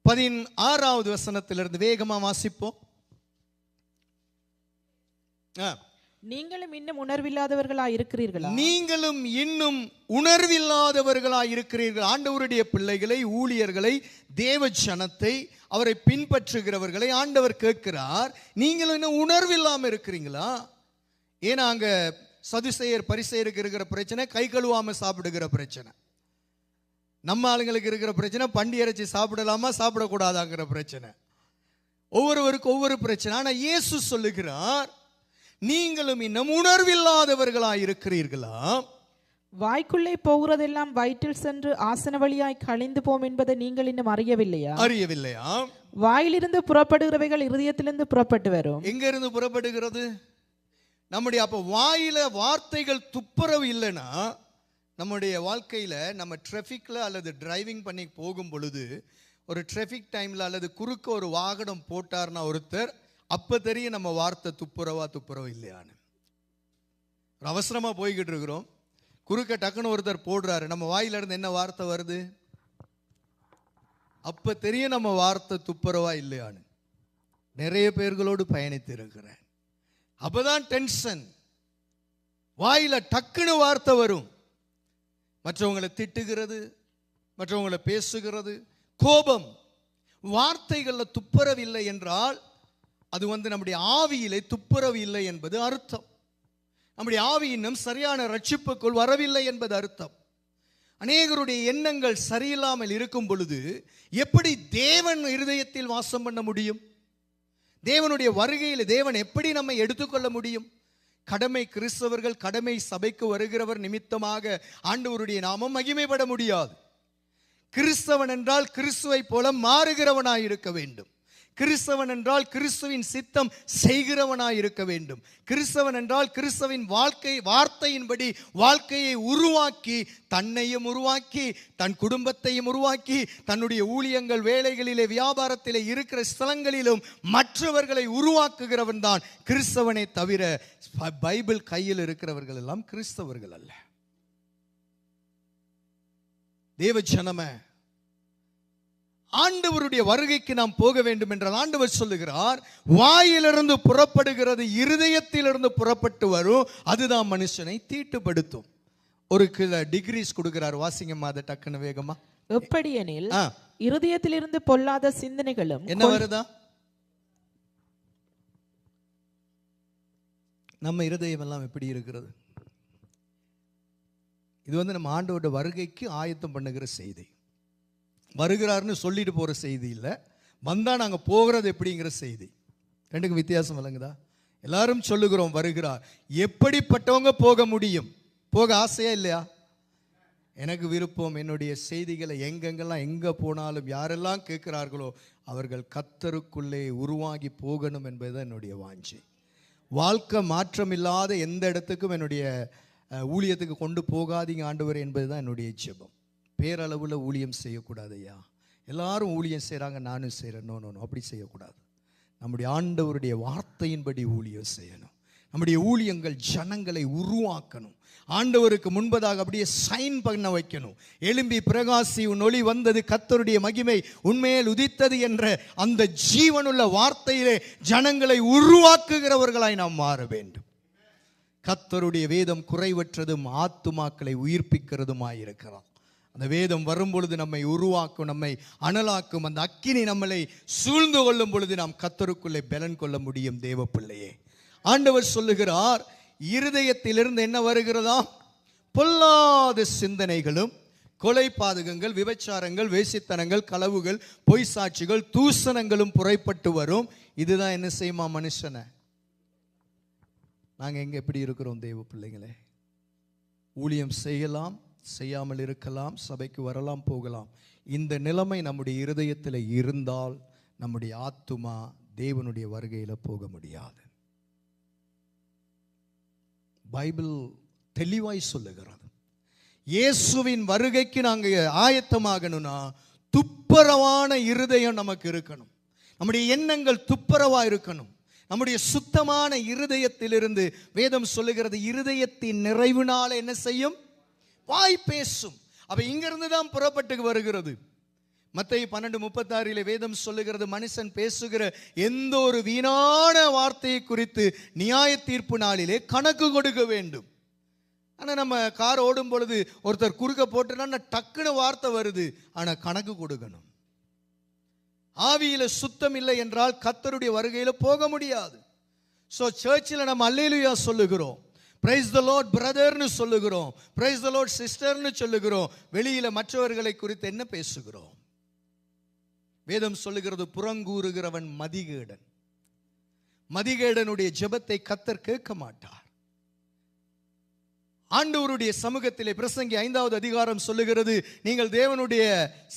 S1: 16வது வசனத்திலிருந்து வேகமா வாசிப்போம்.
S2: நீங்களும் இன்னும் உணர்வில்லாதவர்களா இருக்கிறீர்களா?
S1: நீங்களும் இன்னும் உணர்வில்லாதவர்களா இருக்கிறீர்கள். ஆண்டவருடைய பிள்ளைகளை, ஊழியர்களை, தேவ ஜனத்தை, அவரை பின்பற்றுகிறவர்களை ஆண்டவர் கேட்கிறார், நீங்களும் இன்னும் உணர்வில்லாம இருக்கிறீங்களா? ஏன்னா அங்க சதுசேயர் பரிசேயருக்கு இருக்கிற பிரச்சனை கை கழுவாம சாப்பிடுகிற பிரச்சனை. நம்ம ஆளுங்களுக்கு இருக்கிற பிரச்சனை பண்டி இறைச்சி சாப்பிடலாமா சாப்பிடக்கூடாதாங்கிற பிரச்சனை. ஒவ்வொருவருக்கும் ஒவ்வொரு பிரச்சனை. ஆனா இயேசு சொல்லுகிறார், நீங்களும் இன்னும் உணர்வில்லாதவர்களா இருக்கிறீர்களா?
S2: வாய்க்குள்ளே போகிறதெல்லாம் வயிற்றில் சென்று ஆசன வழியாய் கழிந்து போம் என்பதை நீங்கள் இன்னும் அறியவில்லையா? வாயிலிருந்து புறப்படுகிறவைகள் இருதயத்திலிருந்து புறப்பட்டு வரும்.
S1: எங்க இருந்து புறப்படுகிறது? நம்முடைய அப்ப வாயில வார்த்தைகள் துப்புரவு இல்லைன்னா, நம்முடைய வாழ்க்கையில நம்ம டிராஃபிக்ல அல்லது டிரைவிங் பண்ணி போகும் பொழுது, ஒரு டிராஃபிக் டைம்ல அல்லது குறுக்க ஒரு வாகனம் போட்டார்னா ஒருத்தர், அப்ப தெரியும் நம்ம வார்த்தை துப்புரவு இல்லையான்னு. அவசரமா போய்கிட்டு இருக்கிறோம், குறுக்க டக்குன்னு ஒருத்தர் போடுறாரு, நம்ம வாயில இருந்து என்ன வார்த்தை வருது? அப்ப தெரியும் நம்ம வார்த்தை துப்புரவா இல்லையான்னு. நிறைய பேர்களோடு பயணித்து இருக்கிறேன். அப்பதான் டென்ஷன், வாயில டக்குன்னு வார்த்தை வரும். மற்றவங்களை திட்டுகிறது, மற்றவங்களை பேசுகிறது, கோபம். வார்த்தைகள்ல துப்புரவு இல்லை என்றால் அது நம்முடைய ஆவியிலே துப்புரவு இல்லை என்பது அர்த்தம். நம்முடைய ஆவி இன்னும் சரியான ரட்சிப்புக்குள் வரவில்லை என்பது அர்த்தம். அநேகருடைய எண்ணங்கள் சரியில்லாமல் இருக்கும் பொழுது எப்படி தேவன் இருதயத்தில் வாசம் பண்ண முடியும்? தேவனுடைய வருகையில் தேவன் எப்படி நம்மை எடுத்துக்கொள்ள முடியும்? கடமை கிறிஸ்தவர்கள் கடமை சபைக்கு வருகிறவர் நிமித்தமாக ஆண்டவருடைய நாமம் மகிமைப்பட முடியாது. கிறிஸ்தவன் என்றால் கிறிஸ்துவை போல மாறுகிறவனாய் இருக்க வேண்டும். கிறிஸ்தவன் என்றால் கிறிஸ்துவின் சித்தம் செய்கிறவனாய் இருக்க வேண்டும். கிறிஸ்தவன் என்றால் கிறிஸ்துவின் வார்த்தையின்படி வாழ்க்கையை உருவாக்கி, தன்னையும் உருவாக்கி, தன் குடும்பத்தையும் உருவாக்கி, தன்னுடைய ஊழியங்கள், வேலைகளிலே, வியாபாரத்திலே, இருக்கிற ஸ்தலங்களிலும் மற்றவர்களை உருவாக்குகிறவன் தான் கிறிஸ்தவனை தவிர பைபிள் கையில் இருக்கிறவர்கள் எல்லாம் கிறிஸ்தவர்கள் அல்ல. தேவ ஜனமே, ஆண்டவருடைய வருகைக்கு நாம் போக வேண்டும் என்றால் ஆண்டவர் சொல்லுகிறார், வாயிலிருந்து புறப்படுகிறது இருதயத்திலிருந்து புறப்பட்டு வரும், அதுதான் மனுஷனை தீட்டுப்படுத்தும். ஒரு சில டிகிரிஸ் கொடுக்கிறார், வாசிங்கம்மா அதை டக்குன்னு வேகமா.
S2: எப்படியெனில் இருதயத்திலிருந்து பொல்லாத சிந்தனைகளும்
S1: என்ன வருதா? நம்ம இருதயம் எல்லாம் எப்படி இருக்கிறது? இது நம்ம ஆண்டவருடைய வருகைக்கு ஆயத்தம் பண்ணுகிற செய்தி. வருகிறார்னு சொல்லிட்டு போகிற செய்தி இல்லை, வந்தால் நாங்கள் போகிறது எப்படிங்கிற செய்தி. ரெண்டுக்கும் வித்தியாசம் விளங்குதா? எல்லாரும் சொல்லுகிறோம் வருகிறார். எப்படிப்பட்டவங்க போக முடியும்? போக ஆசையா இல்லையா? எனக்கு விருப்பம், என்னுடைய செய்திகளை எங்கெங்கெல்லாம் எங்கே போனாலும் யாரெல்லாம் கேட்கிறார்களோ அவர்கள் கர்த்தருக்குள்ளே உருவாகி போகணும் என்பதுதான் என்னுடைய வாஞ்சை. வாழ்க்கை மாற்றம் இல்லாத எந்த இடத்துக்கும் என்னுடைய ஊழியத்துக்கு கொண்டு போகாதீங்க ஆண்டவர் என்பதுதான் என்னுடைய ஜெபம். பேரளவில் ஊழியம் செய்யக்கூடாது ஐயா. எல்லாரும் ஊழியம் செய்கிறாங்க, நானும் செய்கிறேன். நோ, அப்படி செய்யக்கூடாது. நம்முடைய ஆண்டவருடைய வார்த்தையின்படி ஊழியம் செய்யணும். நம்முடைய ஊழியங்கள் ஜனங்களை உருவாக்கணும். ஆண்டவருக்கு முன்பதாக அப்படியே சைன் பண்ண வைக்கணும். எழும்பி பிரகாசி உன் ஒளி வந்தது, கர்த்தருடைய மகிமை உண்மையில் உதித்தது என்ற அந்த ஜீவனுள்ள வார்த்தையிலே ஜனங்களை உருவாக்குகிறவர்களாய் நாம் மாற வேண்டும். கர்த்தருடைய வேதம் குறைவற்றதும் ஆத்துமாக்களை உயிர்ப்பிக்கிறதுமாயிருக்கிறார். அந்த வேதம் வரும் பொழுது நம்மை உருவாக்கும், நம்மை அனலாக்கும். அந்த அக்கினி நம்மளை சூழ்ந்து கொள்ளும் பொழுது நாம் கர்த்தருக்குள்ளே பலன் கொள்ள முடியும். தேவ பிள்ளையே, ஆண்டவர் சொல்லுகிறார், இருதயத்திலிருந்து என்ன வருகிறதா? பொல்லாத சிந்தனைகளும், கொலை பாதகங்கள், விபச்சாரங்கள், வேசித்தனங்கள், களவுகள், பொய் சாட்சிகள், தூசணங்களும் புறப்பட்டு வரும். இதுதான் என்ன செய்யுமா மனுஷனை? நாங்கள் எங்கே எப்படி இருக்கிறோம் தேவ பிள்ளைங்களே? ஊழியம் செய்யலாம், செய்யாமல் இருக்கலாம், சபைக்கு வரலாம், போகலாம். இந்த நிலைமை நம்முடைய இருதயத்தில் இருந்தால் நம்முடைய ஆத்துமா தேவனுடைய வருகையில் போக முடியாது. பைபிள் தெளிவாய் சொல்லுகிறது, இயேசுவின் வருகைக்கு நாங்கள் ஆயத்தமாகணும்னா துப்புரவான இருதயம் நமக்கு இருக்கணும். நம்முடைய எண்ணங்கள் துப்புரவா இருக்கணும். நம்முடைய சுத்தமான இருதயத்திலிருந்து வேதம் சொல்லுகிறது, இருதயத்தின் நிறைவினால என்ன செய்யும்? வாய் பேசும். அப்ப இங்கிருந்து தான் புறப்பட்டு வருகிறது. மத்தேயு 12:36 வேதம் சொல்லுகிறது, மனுஷன் பேசுகிற எந்த ஒரு வீணான வார்த்தையை குறித்து நியாய தீர்ப்பு நாளிலே கணக்கு கொடுக்க வேண்டும். ஆனால் நம்ம கார் ஓடும் பொழுது ஒருத்தர் குறுக்க போட்டுனா டக்குன்னு வார்த்தை வருது, ஆனால் கணக்கு கொடுக்கணும். ஆவியில சுத்தம் இல்லை என்றால் கர்த்தருடைய வருகையில போக முடியாது. ஸோ சர்ச்சில் நம்ம அல்லேலூயா சொல்லுகிறோம், பிரைஸ் தி லார்ட் பிரதர்னு சொல்லுகிறோம், பிரைஸ் தி லார்ட் சிஸ்டர்னு சொல்லுகிறோம். வெளியில மற்றவர்களை குறித்து என்ன பேசுகிறோம்? வேதம் சொல்லுகிறது, புறங்கூறுகிறவன் மதிகேடன். மதிகேடனுடைய ஜெபத்தை கர்த்தர் கேட்க மாட்டார். ஆண்டவருடைய சமூகத்திலே பிரசங்கி 5வது அதிகாரம் சொல்லுகிறது, நீங்கள் தேவனுடைய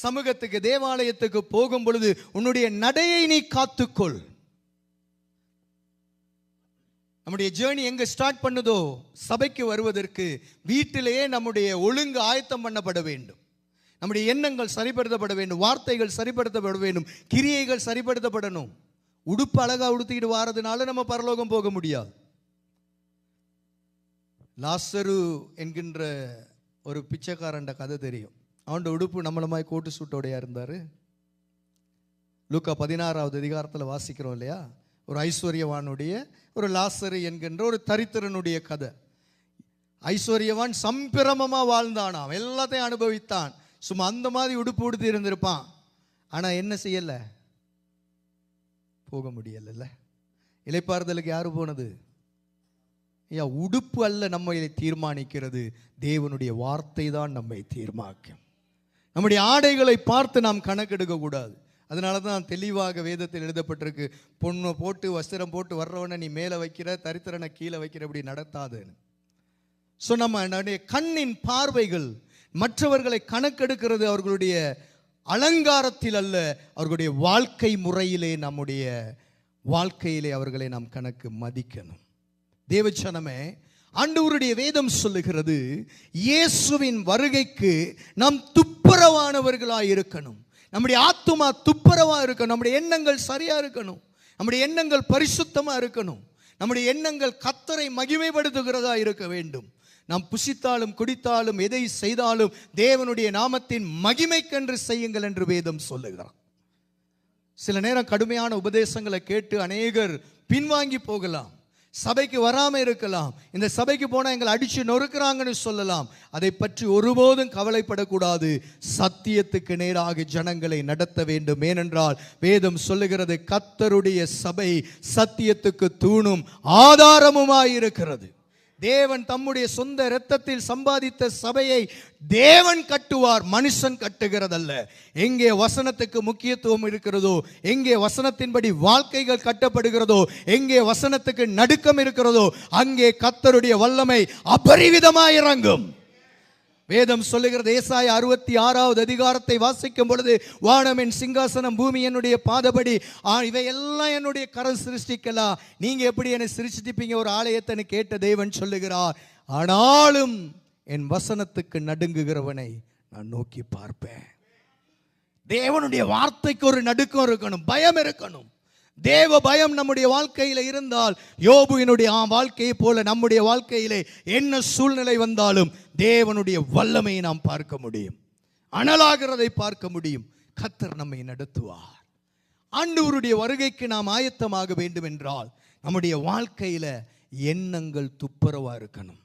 S1: சமூகத்துக்கு தேவாலயத்துக்கு போகும் பொழுது உன்னுடைய நடையை நீ காத்துக்கொள். நம்முடைய ஜேர்னி எங்க ஸ்டார்ட் பண்ணுதோ, சபைக்கு வருவதற்கு வீட்டிலேயே நம்முடைய ஒழுங்கு ஆயத்தம் பண்ணப்பட வேண்டும். நம்முடைய எண்ணங்கள் சரிப்படுத்தப்பட வேண்டும், வார்த்தைகள் சரிப்படுத்தப்பட வேண்டும், கிரியைகள் சரிப்படுத்தப்படணும். உடுப்பு அழகா உடுத்திக்கிட்டு வாரதுனால நம்ம பரலோகம் போக முடியாது. லாசரு என்கின்ற ஒரு பிச்சைக்காரண்ட கதை தெரியும். அவனோட உடுப்பு நம்மளமாய் கோட்டு சூட்டோடையா இருந்தாரு. லூக்கா 16வது அதிகாரத்தில் வாசிக்கிறோம் இல்லையா, ஒரு ஐஸ்வர்யவானுடைய ஒரு லாசரு என்கின்ற ஒரு தரித்திரனுடைய கதை. ஐஸ்வர்யவான் சம்பிரமமா வாழ்ந்தானாம், எல்லாத்தையும் அனுபவித்தான். சும்மா அந்த மாதிரி உடுப்பு உடுத்தி இருந்திருப்பான். ஆனா என்ன செய்யல, போக முடியல. இளைப்பாறுதலுக்கு யாரு போனது? உடுப்பு அல்ல நம்மை தீர்மானிக்கிறது, தேவனுடைய வார்த்தை தான் நம்மை தீர்மானிக்கும். நம்முடைய ஆடைகளை பார்த்து நாம் கணக்கெடுக்க கூடாது. அதனால தான் தெளிவாக வேதத்தில் எழுதப்பட்டிருக்கு, பொண்ணை போட்டு வஸ்திரம் போட்டு வர்றவனை நீ மேலே வைக்கிற, தரித்திரனை கீழே வைக்கிற, அப்படி நடத்தாதுன்னு. ஸோ நம்முடைய கண்ணின் பார்வைகள் மற்றவர்களை கணக்கெடுக்கிறது அவர்களுடைய அலங்காரத்தில் அல்ல, அவர்களுடைய வாழ்க்கை முறையிலே, நம்முடைய வாழ்க்கையிலே அவர்களை நாம் கணக்கு மதிக்கணும். தேவச்சனமே, ஆண்டவருடைய வேதம் சொல்லுகிறது, இயேசுவின் வருகைக்கு நாம் துப்புரவானவர்களாய் இருக்கணும். நம்முடைய ஆத்துமா துப்புரவா இருக்கணும், நம்முடைய எண்ணங்கள் சரியா இருக்கணும், நம்முடைய எண்ணங்கள் பரிசுத்தமா இருக்கணும், நம்முடைய எண்ணங்கள் கர்த்தரை மகிமைப்படுத்துகிறதா இருக்க வேண்டும். நாம் புசித்தாலும் குடித்தாலும் எதை செய்தாலும் தேவனுடைய நாமத்தின் மகிமைக்கென்று செய்யுங்கள் என்று வேதம் சொல்லுகிறார். சில நேரம் கடுமையான உபதேசங்களை கேட்டு அநேகர் பின்வாங்கி போகலாம், சபைக்கு வராம இருக்கலாம், இந்த சபைக்கு போனா எங்களை அடிச்சு நொறுக்கிறாங்கன்னு சொல்லலாம். அதை பற்றி ஒருபோதும் கவலைப்படக்கூடாது. சத்தியத்துக்கு நேராக ஜனங்களை நடத்த வேண்டும். ஏனென்றால் வேதம் சொல்லுகிறது, கர்த்தருடைய சபை சத்தியத்துக்கு தூணும் ஆதாரமுமாயிருக்கிறது. தேவன் தம்முடைய சொந்த இரத்தத்தில் சம்பாதித்த சபையை தேவன் கட்டுவார், மனுஷன் கட்டுகிறதல்ல. எங்கே வசனத்துக்கு முக்கியத்துவம் இருக்கிறதோ, எங்கே வசனத்தின்படி வாழ்க்கைகள் கட்டப்படுகிறதோ, எங்கே வசனத்துக்கு நடுக்கம் இருக்கிறதோ, அங்கே கர்த்தருடைய வல்லமை அபரிவிதமாய் இறங்கும். வேதம் சொல்லுகிறது, ஏசாயா 66வது அதிகாரத்தை வாசிக்கும் பொழுது, வானமின் சிங்காசனம், பூமி என்னுடைய பாதபடி, இவையெல்லாம் என்னுடைய கரம் சிருஷ்டிக்கலாம், நீங்க எப்படி என்னை சிருஷ்டிப்பீங்க ஒரு ஆலயத்தை கேட்ட தேவன் சொல்லுகிறார். ஆனாலும் என் வசனத்துக்கு நடுங்குகிறவனை நான் நோக்கி பார்ப்பேன். தேவனுடைய வார்த்தைக்கு ஒரு நடுக்கம் இருக்கணும், பயம் இருக்கணும். தேவ பயம் நம்முடைய வாழ்க்கையில இருந்தால், யோபுவினுடைய வாழ்க்கையை போல நம்முடைய வாழ்க்கையிலே என்ன சூழ்நிலை வந்தாலும் தேவனுடைய வல்லமையை நாம் பார்க்க முடியும், அனலாகிறதை பார்க்க முடியும். கர்த்தர் நம்மை நடத்துவார். ஆண்டவருடைய வருகைக்கு நாம் ஆயத்தமாக வேண்டும் என்றால் நம்முடைய வாழ்க்கையில எண்ணங்கள் துப்புரவா இருக்கணும்.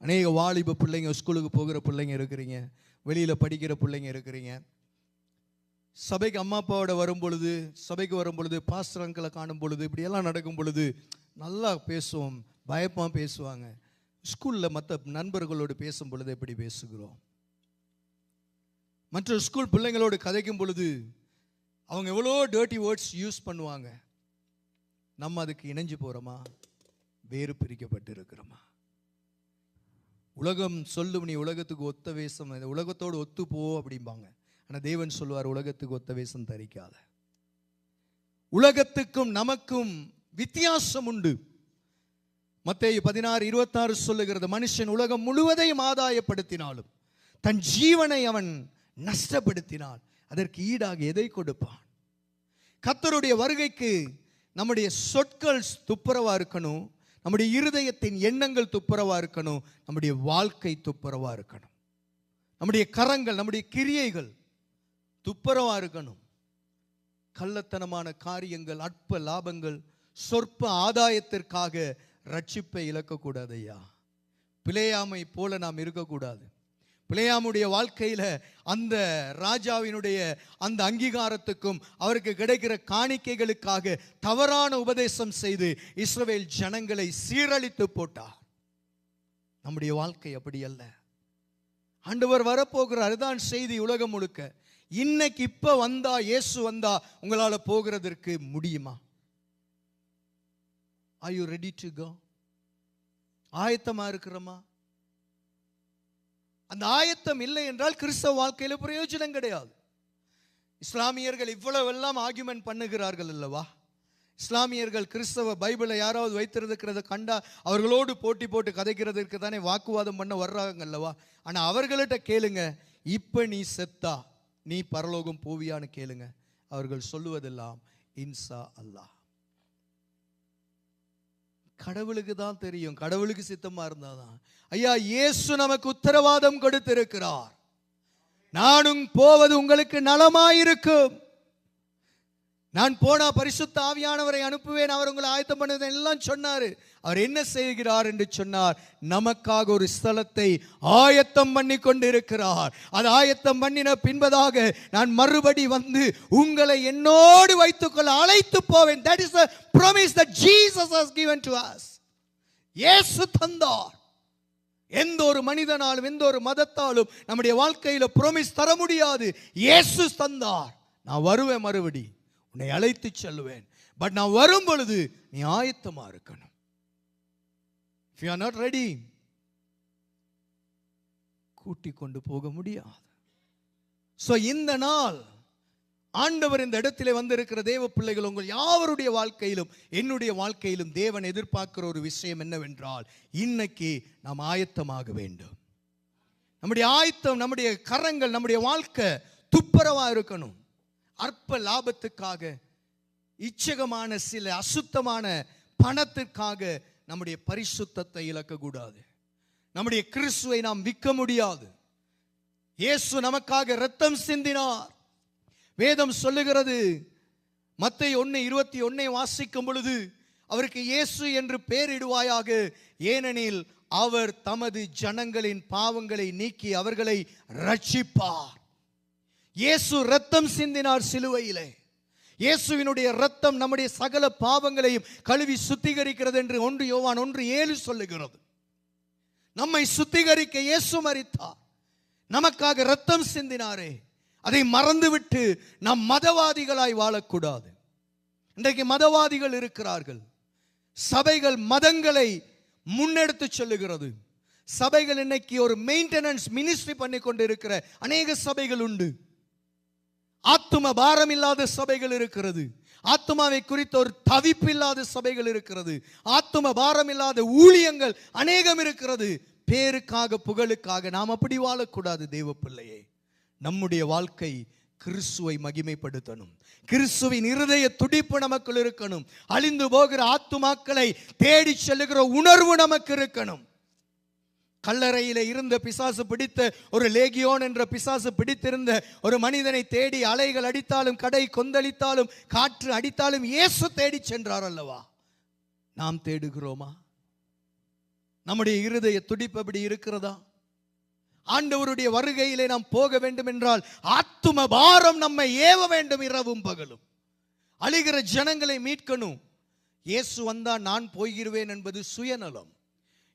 S1: அநேக வாலிப பிள்ளைங்க, ஸ்கூலுக்கு போகிற பிள்ளைங்க இருக்கிறீங்க, வெளியில படிக்கிற பிள்ளைங்க இருக்கிறீங்க. சபைக்கு அம்மா அப்பாவோட வரும் பொழுது, சபைக்கு வரும் பொழுது, பாஸ்டர் அங்கிளை காணும் பொழுது, இப்படியெல்லாம் நடக்கும் பொழுது நல்லா பேசுவோம், பயமாக பேசுவாங்க. ஸ்கூலில் மற்ற நண்பர்களோடு பேசும் பொழுது எப்படி பேசுகிறோம்? மற்ற ஸ்கூல் பிள்ளைங்களோடு கதைக்கும் பொழுது அவங்க எவ்வளோ டர்ட்டி வேர்ட்ஸ் யூஸ் பண்ணுவாங்க. நம்ம அதுக்கு இணைஞ்சு போகிறோமா, வேறு பிரிக்கப்பட்டு இருக்கிறோமா? உலகம் சொல்லும், நீ உலகத்துக்கு ஒத்த வேஷம், உலகத்தோடு ஒத்து போ அப்படிம்பாங்க. ஆனால் தேவன் சொல்வார், உலகத்துக்கு ஒத்த வேஷம் தரிக்காத. உலகத்துக்கும் நமக்கும் வித்தியாசம் உண்டு. மத்தேயு 16:26 சொல்லுகிறது, மனுஷன் உலகம் முழுவதையும் ஆதாயப்படுத்தினாலும் தன் ஜீவனை அவன் நஷ்டப்படுத்தினால் அதற்கு ஈடாக எதை கொடுப்பான்? கர்த்தருடைய வருகைக்கு நம்முடைய சொற்கள் துப்புரவா இருக்கணும், நம்முடைய இருதயத்தின் எண்ணங்கள் துப்புரவா இருக்கணும், நம்முடைய வாழ்க்கை துப்புரவா இருக்கணும், நம்முடைய கரங்கள், நம்முடைய கிரியைகள் துப்புரவா இருக்கணும். கள்ளத்தனமான காரியங்கள், அற்ப லாபங்கள், சொற்ப ஆதாயத்திற்காக ரட்சிப்பை இழக்கக்கூடாது ஐயா. பிலேயாமை போல நாம் இருக்கக்கூடாது. பிலேயாமுடைய வாழ்க்கையில அந்த ராஜாவினுடைய அந்த அங்கீகாரத்துக்கும் அவருக்கு கிடைக்கிற காணிக்கைகளுக்காக தவறான உபதேசம் செய்து இஸ்ரவேல் ஜனங்களை சீரழித்து போட்டார். நம்முடைய வாழ்க்கை அப்படி அல்ல. ஆண்டவர் வரப்போகிறார். அதுதான் செய்தி உலகம் முழுக்க. இன்னைக்கு இப்ப வந்தா, இயேசு வந்தா உங்களால போகிறதற்கு முடியுமா? Are you ready to go? ஆயத்தமா இருக்கிறோமா? அந்த ஆயத்தம் இல்லை என்றால் கிறிஸ்தவ வாழ்க்கையில பிரயோஜனம் கிடையாது. இஸ்லாமியர்கள் இவ்வளவு எல்லாம் ஆர்குமெண்ட் பண்ணுகிறார்கள் அல்லவா? இஸ்லாமியர்கள் கிறிஸ்தவ பைபிளை யாராவது வைத்திருக்கிறத கண்டா அவர்களோடு போட்டி போட்டு கதைக்கிறதுக்கு தானே வாக்குவாதம் பண்ண வர்றாங்க அல்லவா? ஆனா அவர்கள்ட்ட கேளுங்க, இப்ப நீ செத்தா நீ பரலோகம் போவியான்னு கேளுங்க. அவர்கள் சொல்லுவதெல்லாம் இன்சா அல்லாஹ். கடவுளுக்கு தான் தெரியும். கடவுளுக்கு சித்தமா இருந்தாதான். ஐயா, இயேசு நமக்கு உத்தரவாதம் கொடுத்திருக்கிறார். நானும் போவது உங்களுக்கு நலமாயிருக்கும். நான் போனா பரிசுத்த ஆவியானவரை அனுப்புவேன், அவர் உங்களை ஆயத்தம் பண்ணதை எல்லாம் சொன்னாரு. அவர் என்ன செய்கிறார் என்று சொன்னார், நமக்காக ஒரு ஸ்தலத்தை ஆயத்தம் பண்ணி கொண்டிருக்கிறார். அது ஆயத்தம் பண்ணின பின்பதாக நான் மறுபடி வந்து உங்களை என்னோடு வைத்துக்கொள்ள அழைத்து போவேன். That is the promise that Jesus has given to us. இயேசு தந்தார். எந்த ஒரு மனிதனாலும் எந்த ஒரு மதத்தாலும் நம்முடைய வாழ்க்கையில ப்ராமிஸ் தர முடியாது. இயேசு தந்தார். நான் வருவேன், மறுபடி உன்னை அழைத்து செல்வேன். பட் நான் வரும் பொழுது நீ ஆயத்தமா இருக்கணும். If you are not ready, கூட்டி கொண்டு போக முடியாது. சோ இந்த நாள் ஆண்டவர் இந்த இடத்திலே வந்திருக்கிற தேவ பிள்ளைகள், உங்கள் யாவருடைய வாழ்க்கையிலும் என்னுடைய வாழ்க்கையிலும் தேவன் எதிர்பார்க்கிற ஒரு விஷயம் என்னவென்றால், இன்னைக்கு நாம் ஆயத்தமாக வேண்டும். நம்முடைய ஆயத்தம், நம்முடைய கரங்கள், நம்முடைய வாழ்க்கை துப்புரவா இருக்கணும். அற்ப லாபத்துக்காக, இச்சகமான சில அசுத்தமான பணத்திற்காக நம்முடைய பரிசுத்தத்தை இழக்கக்கூடாது. நம்முடைய கிறிஸ்துவை நாம் விற்க முடியாது. இயேசு நமக்காக இரத்தம் சிந்தினார். வேதம் சொல்லுகிறது, மத்தேயு 1:21 வாசிக்கும் பொழுது, அவருக்கு இயேசு என்று பெயரிடுவாயாக, ஏனெனில் அவர் தமது ஜனங்களின் பாவங்களை நீக்கி அவர்களை ரட்சிப்பார். இயேசு இரத்தம் சிந்தினார் சிலுவையிலே. இயேசுவினுடைய இரத்தம் நம்முடைய சகல பாவங்களையும் கழுவி சுத்திகரிக்கிறது என்று 1 யோவான் 1:7 சொல்லுகிறது. நம்மை சுத்திகரிக்க இயேசு மரித்தார். நமக்காக இரத்தம் சிந்தினாரே, அதை மறந்துவிட்டு நாம் மதவாதிகளாய் வாழக்கூடாது. இன்றைக்கு மதவாதிகள் இருக்கிறார்கள். சபைகள் மதங்களை முன்னெடுத்து சொல்லுகிறது. சபைகள் இன்னைக்கு ஒரு மெயின்டெனன்ஸ் மினிஸ்ட்ரி பண்ணி கொண்டு இருக்கிற அநேக சபைகள் உண்டு. ஆத்தும பாரம் இல்லாத சபைகள் இருக்கிறது. ஆத்துமாவை குறித்த ஒரு தவிப்பு இல்லாத சபைகள் இருக்கிறது. ஆத்தும பாரம் இல்லாத ஊழியங்கள் அநேகம் இருக்கிறது. பேருக்காக, புகழுக்காக நாம் அப்படி வாழக்கூடாது. தேவ பிள்ளையே, நம்முடைய வாழ்க்கை கிறிஸ்துவை மகிமைப்படுத்தணும். கிறிஸ்துவின் இருதய துடிப்பு நமக்குள் இருக்கணும். அழிந்து போகிற ஆத்துமாக்களை தேடி செல்லுகிற உணர்வு நமக்கு இருக்கணும். கல்லறையில இருந்த பிசாசு பிடித்த ஒரு லேகியோன் என்ற பிசாசு பிடித்திருந்த ஒரு மனிதனை தேடி அலைகள் அடித்தாலும், கடை கொந்தளித்தாலும், காற்று அடித்தாலும் இயேசு தேடி சென்றார் அல்லவா? நாம் தேடுகிறோமா? நம்முடைய இருதய துடிப்பு அப்படி இருக்கிறதா? ஆண்டவருடைய வருகையிலே நாம் போக வேண்டும் என்றால் ஆத்தும பாரம் நம்மை ஏவ வேண்டும். இரவும் பகலும் அழிகிற ஜனங்களை மீட்கணும். இயேசு வந்தால் நான் போய்கிறேன் என்பது சுயநலம்.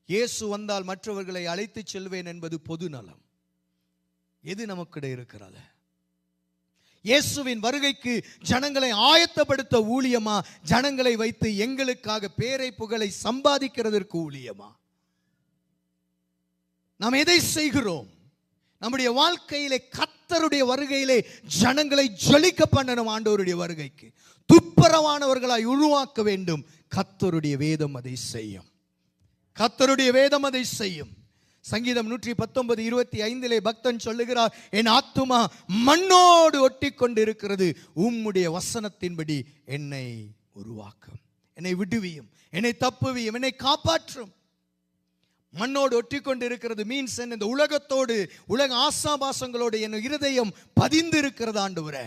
S1: இயேசு வந்தால் மற்றவர்களை அழைத்து செல்வேன் என்பது பொது நலம். எது நமக்கிட இருக்கிறது? இயேசுவின் வருகைக்கு ஜனங்களை ஆயத்தப்படுத்த ஊழியமா, ஜனங்களை வைத்து எங்களுக்காக பேரை புகழை சம்பாதிக்கிறதற்கு ஊழியமா? நாம் எதை செய்கிறோம்? நம்முடைய வாழ்க்கையிலே கர்த்தருடைய வருகையிலே ஜனங்களை ஜொலிக்க பண்ணணும். ஆண்டவருடைய வருகைக்கு துப்புரவானவர்களாய் உருவாக்க வேண்டும். கர்த்தருடைய வேதம் அதை செய்யும். கர்த்தருடைய வேதம் அதை செய்யும். சங்கீதம் 119:25 பக்தன் சொல்லுகிறார், என் ஆத்துமா மண்ணோடு ஒட்டி கொண்டு இருக்கிறது, உம்முடைய வசனத்தின்படி என்னை உருவாக்கும், என்னை விடுவியும், என்னை தப்புவியும், என்னை காப்பாற்றும். மண்ணோடு ஒட்டி கொண்டு இருக்கிறது. மீன்ஸ் இந்த உலகத்தோடு, உலக ஆசாபாசங்களோடு என் இருதயம் பதிந்து இருக்கிறது ஆண்டவரே.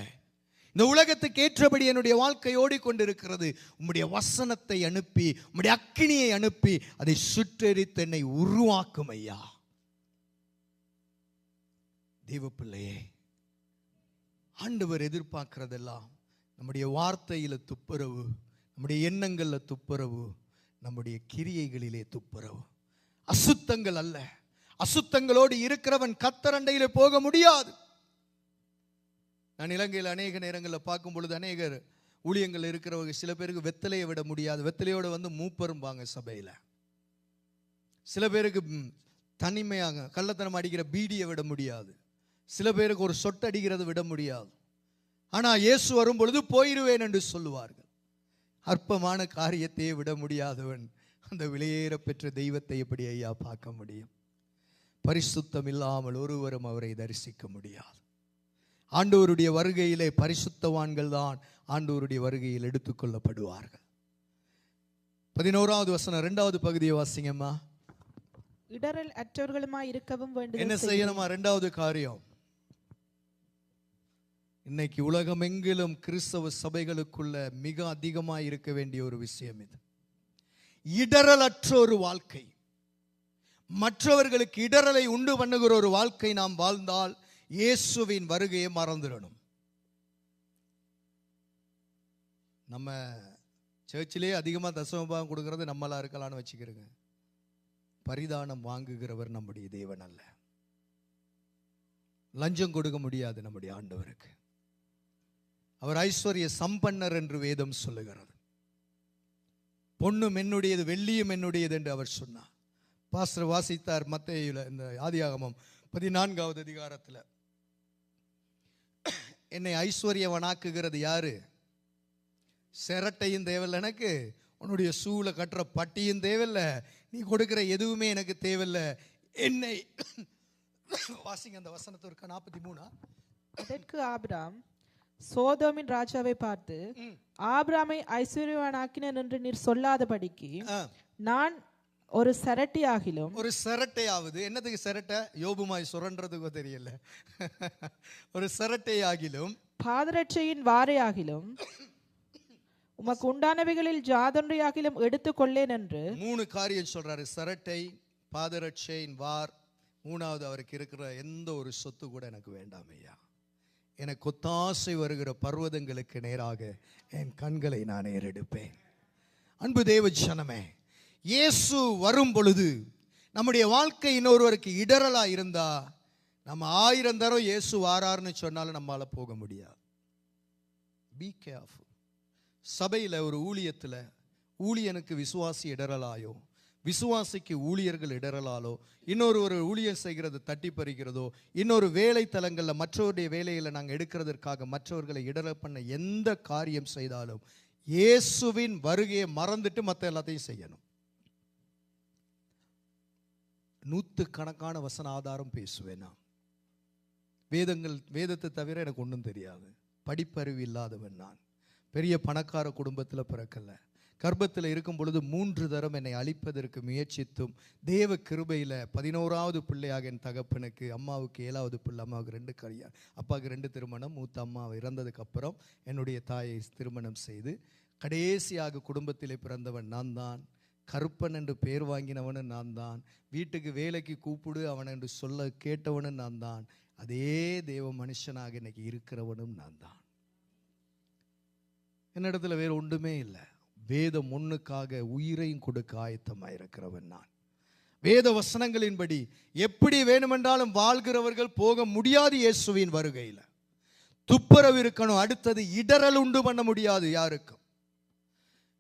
S1: இந்த உலகத்துக்கு ஏற்றபடி என்னுடைய வாழ்க்கை ஓடிக்கொண்டிருக்கிறது. உம்முடைய வசனத்தை அனுப்பி, உம்முடைய அக்கினியை அனுப்பி அதை சுட்டெரித்து என்னை உருவாக்கும் ஐயா. தேவ பிள்ளையே, ஆண்டவர் எதிர்பார்க்கிறதெல்லாம் நம்முடைய வார்த்தையில துப்புரவு, நம்முடைய எண்ணங்கள்ல துப்புரவு, நம்முடைய கிரியைகளிலே துப்புரவு. அசுத்தங்கள் அல்ல. அசுத்தங்களோடு இருக்கிறவன் கர்த்தரண்டையிலே போக முடியாது. நான் இலங்கையில் அநேக நேரங்களில் பார்க்கும் பொழுது அநேகர் ஊழியங்கள் இருக்கிறவங்க சில பேருக்கு வெத்தலையை விட முடியாது. வெத்தலையோட வந்து மூப்பரும்பாங்க சபையில். சில பேருக்கு தனிமையாக கள்ளத்தனம் அடிக்கிற பீடியை விட முடியாது. சில பேருக்கு ஒரு சொட்டு அடிக்கிறது விட முடியாது. ஆனால் இயேசு வரும் பொழுது போயிடுவேன் என்று சொல்லுவார்கள். அற்பமான காரியத்தையே விட முடியாதவன் அந்த விலையேற பெற்ற தெய்வத்தை எப்படி ஐயா பார்க்க முடியும்? பரிசுத்தம் இல்லாமல் ஒருவரும் அவரை தரிசிக்க முடியாது. ஆண்டவருடைய வருகையிலே பரிசுத்தவான்கள் தான் ஆண்டவருடைய வருகையில் எடுத்துக்கொள்ளப்படுவார்கள். 11வது வசனம் 2வது பகுதியை வாசிங்கம்மா.
S2: இடரல் அற்றவர்களுமாய் இருக்கவும் வேண்டும்.
S1: என்ன செய்யணுமா? 2வது காரியம், இன்னைக்கு உலகமெங்கிலும் கிறிஸ்தவ சபைகளுக்குள்ள மிக அதிகமாக இருக்க வேண்டிய ஒரு விஷயம் இது. இடரலற்ற ஒரு வாழ்க்கை. மற்றவர்களுக்கு இடரலை உண்டு பண்ணுகிற ஒரு வாழ்க்கை நாம் வாழ்ந்தால் இயேசுவின் வருகையை மறந்துடணும். நம்ம சர்ச்சிலே அதிகமாக தசமபாகம் கொடுக்கறது நம்மளா இருக்கலாம்னு வச்சுக்கிறோங்க. பரிதானம் வாங்குகிறவர் நம்முடைய தேவன் அல்ல. லஞ்சம் கொடுக்க முடியாது நம்முடைய ஆண்டவருக்கு. அவர் ஐஸ்வர்ய சம்பன்னர் என்று வேதம் சொல்லுகிறது. பொன்னும் என்னுடையது, வெள்ளியும் என்னுடையது என்று அவர் சொன்னார். பாஸ்டர் வாசித்தார் மத்தேயுல இந்த ஆதியாகமம் 14வது அதிகாரத்தில். என்னை ஐஸ்வர்யவனாக்குகிறது யாரு? சிரட்டையும் தேவையில்லை எனக்கு, உன்னுடைய சூளை கட்டுற பட்டியும் தேவையில்லை, நீ கொடுக்கிற எதுவுமே எனக்கு தேவையில்லை. என்னை வாசிங்க அந்த வசனத்திற்கு 43.
S2: அதற்கு ஆபிராம் சோதோமின் ராஜாவை பார்த்து, ஆபிராமை ஐஸ்வர்யவானாக்கினேன் என்று நீர் சொல்லாதபடிக்கு நான் ஒரு சரட்டை ஆகிலும். ஒரு
S1: சரட்டையாவது என்னதுக்கு சரட்டை? யோபுமாய் சுரன்றதுக்கோ தெரியல. ஒரு சரட்டை ஆகிலும்
S2: பாதரட்சையின் வாரை ஆகிலும் உமக்கு உண்டானவைகளில் ஜாதொன்றையாகிலும் எடுத்துக்கொள்ளேன் என்று
S1: 3 காரியம் சொல்றாரு. சரட்டை, பாதரட்சையின் வார், 3வது அவருக்கு இருக்கிற எந்த ஒரு சொத்து கூட எனக்கு வேண்டாம் ஐயா. எனக்கு ஒத்தாசை வருகிற பர்வதங்களுக்கு நேராக என் கண்களை நான் ஏறெடுப்பேன். அன்பு தேவ ஜனமே, இயேசு வரும் பொழுது நம்முடைய வாழ்க்கை இன்னொருவருக்கு இடரலா இருந்தா நம்ம 1000 தரம் இயேசு வாரார்னு சொன்னாலும் நம்மளால போக முடியாது. Be careful. சபையில் ஒரு ஊழியத்தில் ஊழியனுக்கு விசுவாசி இடரலாயோ, விசுவாசிக்கு ஊழியர்கள் இடரலாலோ, இன்னொரு ஊழியர் செய்கிறது தட்டி பறிக்கிறதோ, இன்னொரு வேலை தலங்களில் மற்றவருடைய வேலையில் நாங்கள் எடுக்கிறதற்காக மற்றவர்களை இடர பண்ண எந்த காரியம் செய்தாலும் இயேசுவின் வருகையை மறந்துட்டு மற்ற எல்லாத்தையும் செய்யணும். 100கணக்கான வசன ஆதாரம் பேசுவேன் நான். வேதத்தை தவிர எனக்கு ஒன்றும் தெரியாது. படிப்பறிவு இல்லாதவன் நான். பெரிய பணக்கார குடும்பத்தில் பிறக்கல. கர்ப்பத்தில் இருக்கும் பொழுது 3 தரம் என்னை அழிப்பதற்கு முயற்சித்தும் தேவ கிருபையில் 11வது பிள்ளையாக என் தகப்பனுக்கு, அம்மாவுக்கு 7வது பிள்ளை, அம்மாவுக்கு 2 கல்யாணம், அப்பாவுக்கு 2 திருமணம், மூத்த அம்மா இறந்ததுக்கு அப்புறம் என்னுடைய தாயை திருமணம் செய்து கடைசியாக குடும்பத்திலே பிறந்தவன் நான் தான். கருப்பன் என்று பெயர் வாங்கினவனு நான் தான். வீட்டுக்கு வேலைக்கு கூப்பிடு அவன் என்று சொல்ல கேட்டவனும் நான் தான். அதே தேவ மனுஷனாக இன்னைக்கு இருக்கிறவனும் நான் தான். என்னிடத்துல வேறு ஒன்றுமே இல்லை. வேதம் ஒன்றுக்காக உயிரையும் கொடுக்க ஆயத்தமாக இருக்கிறவன் நான். வேத வசனங்களின்படி எப்படி வேணுமென்றாலும் வாழ்கிறவர்கள் போக முடியாது. இயேசுவின் வருகையில் துப்புரவு இருக்கணும். அடுத்தது இடரல் உண்டு பண்ண முடியாது யாருக்கும்.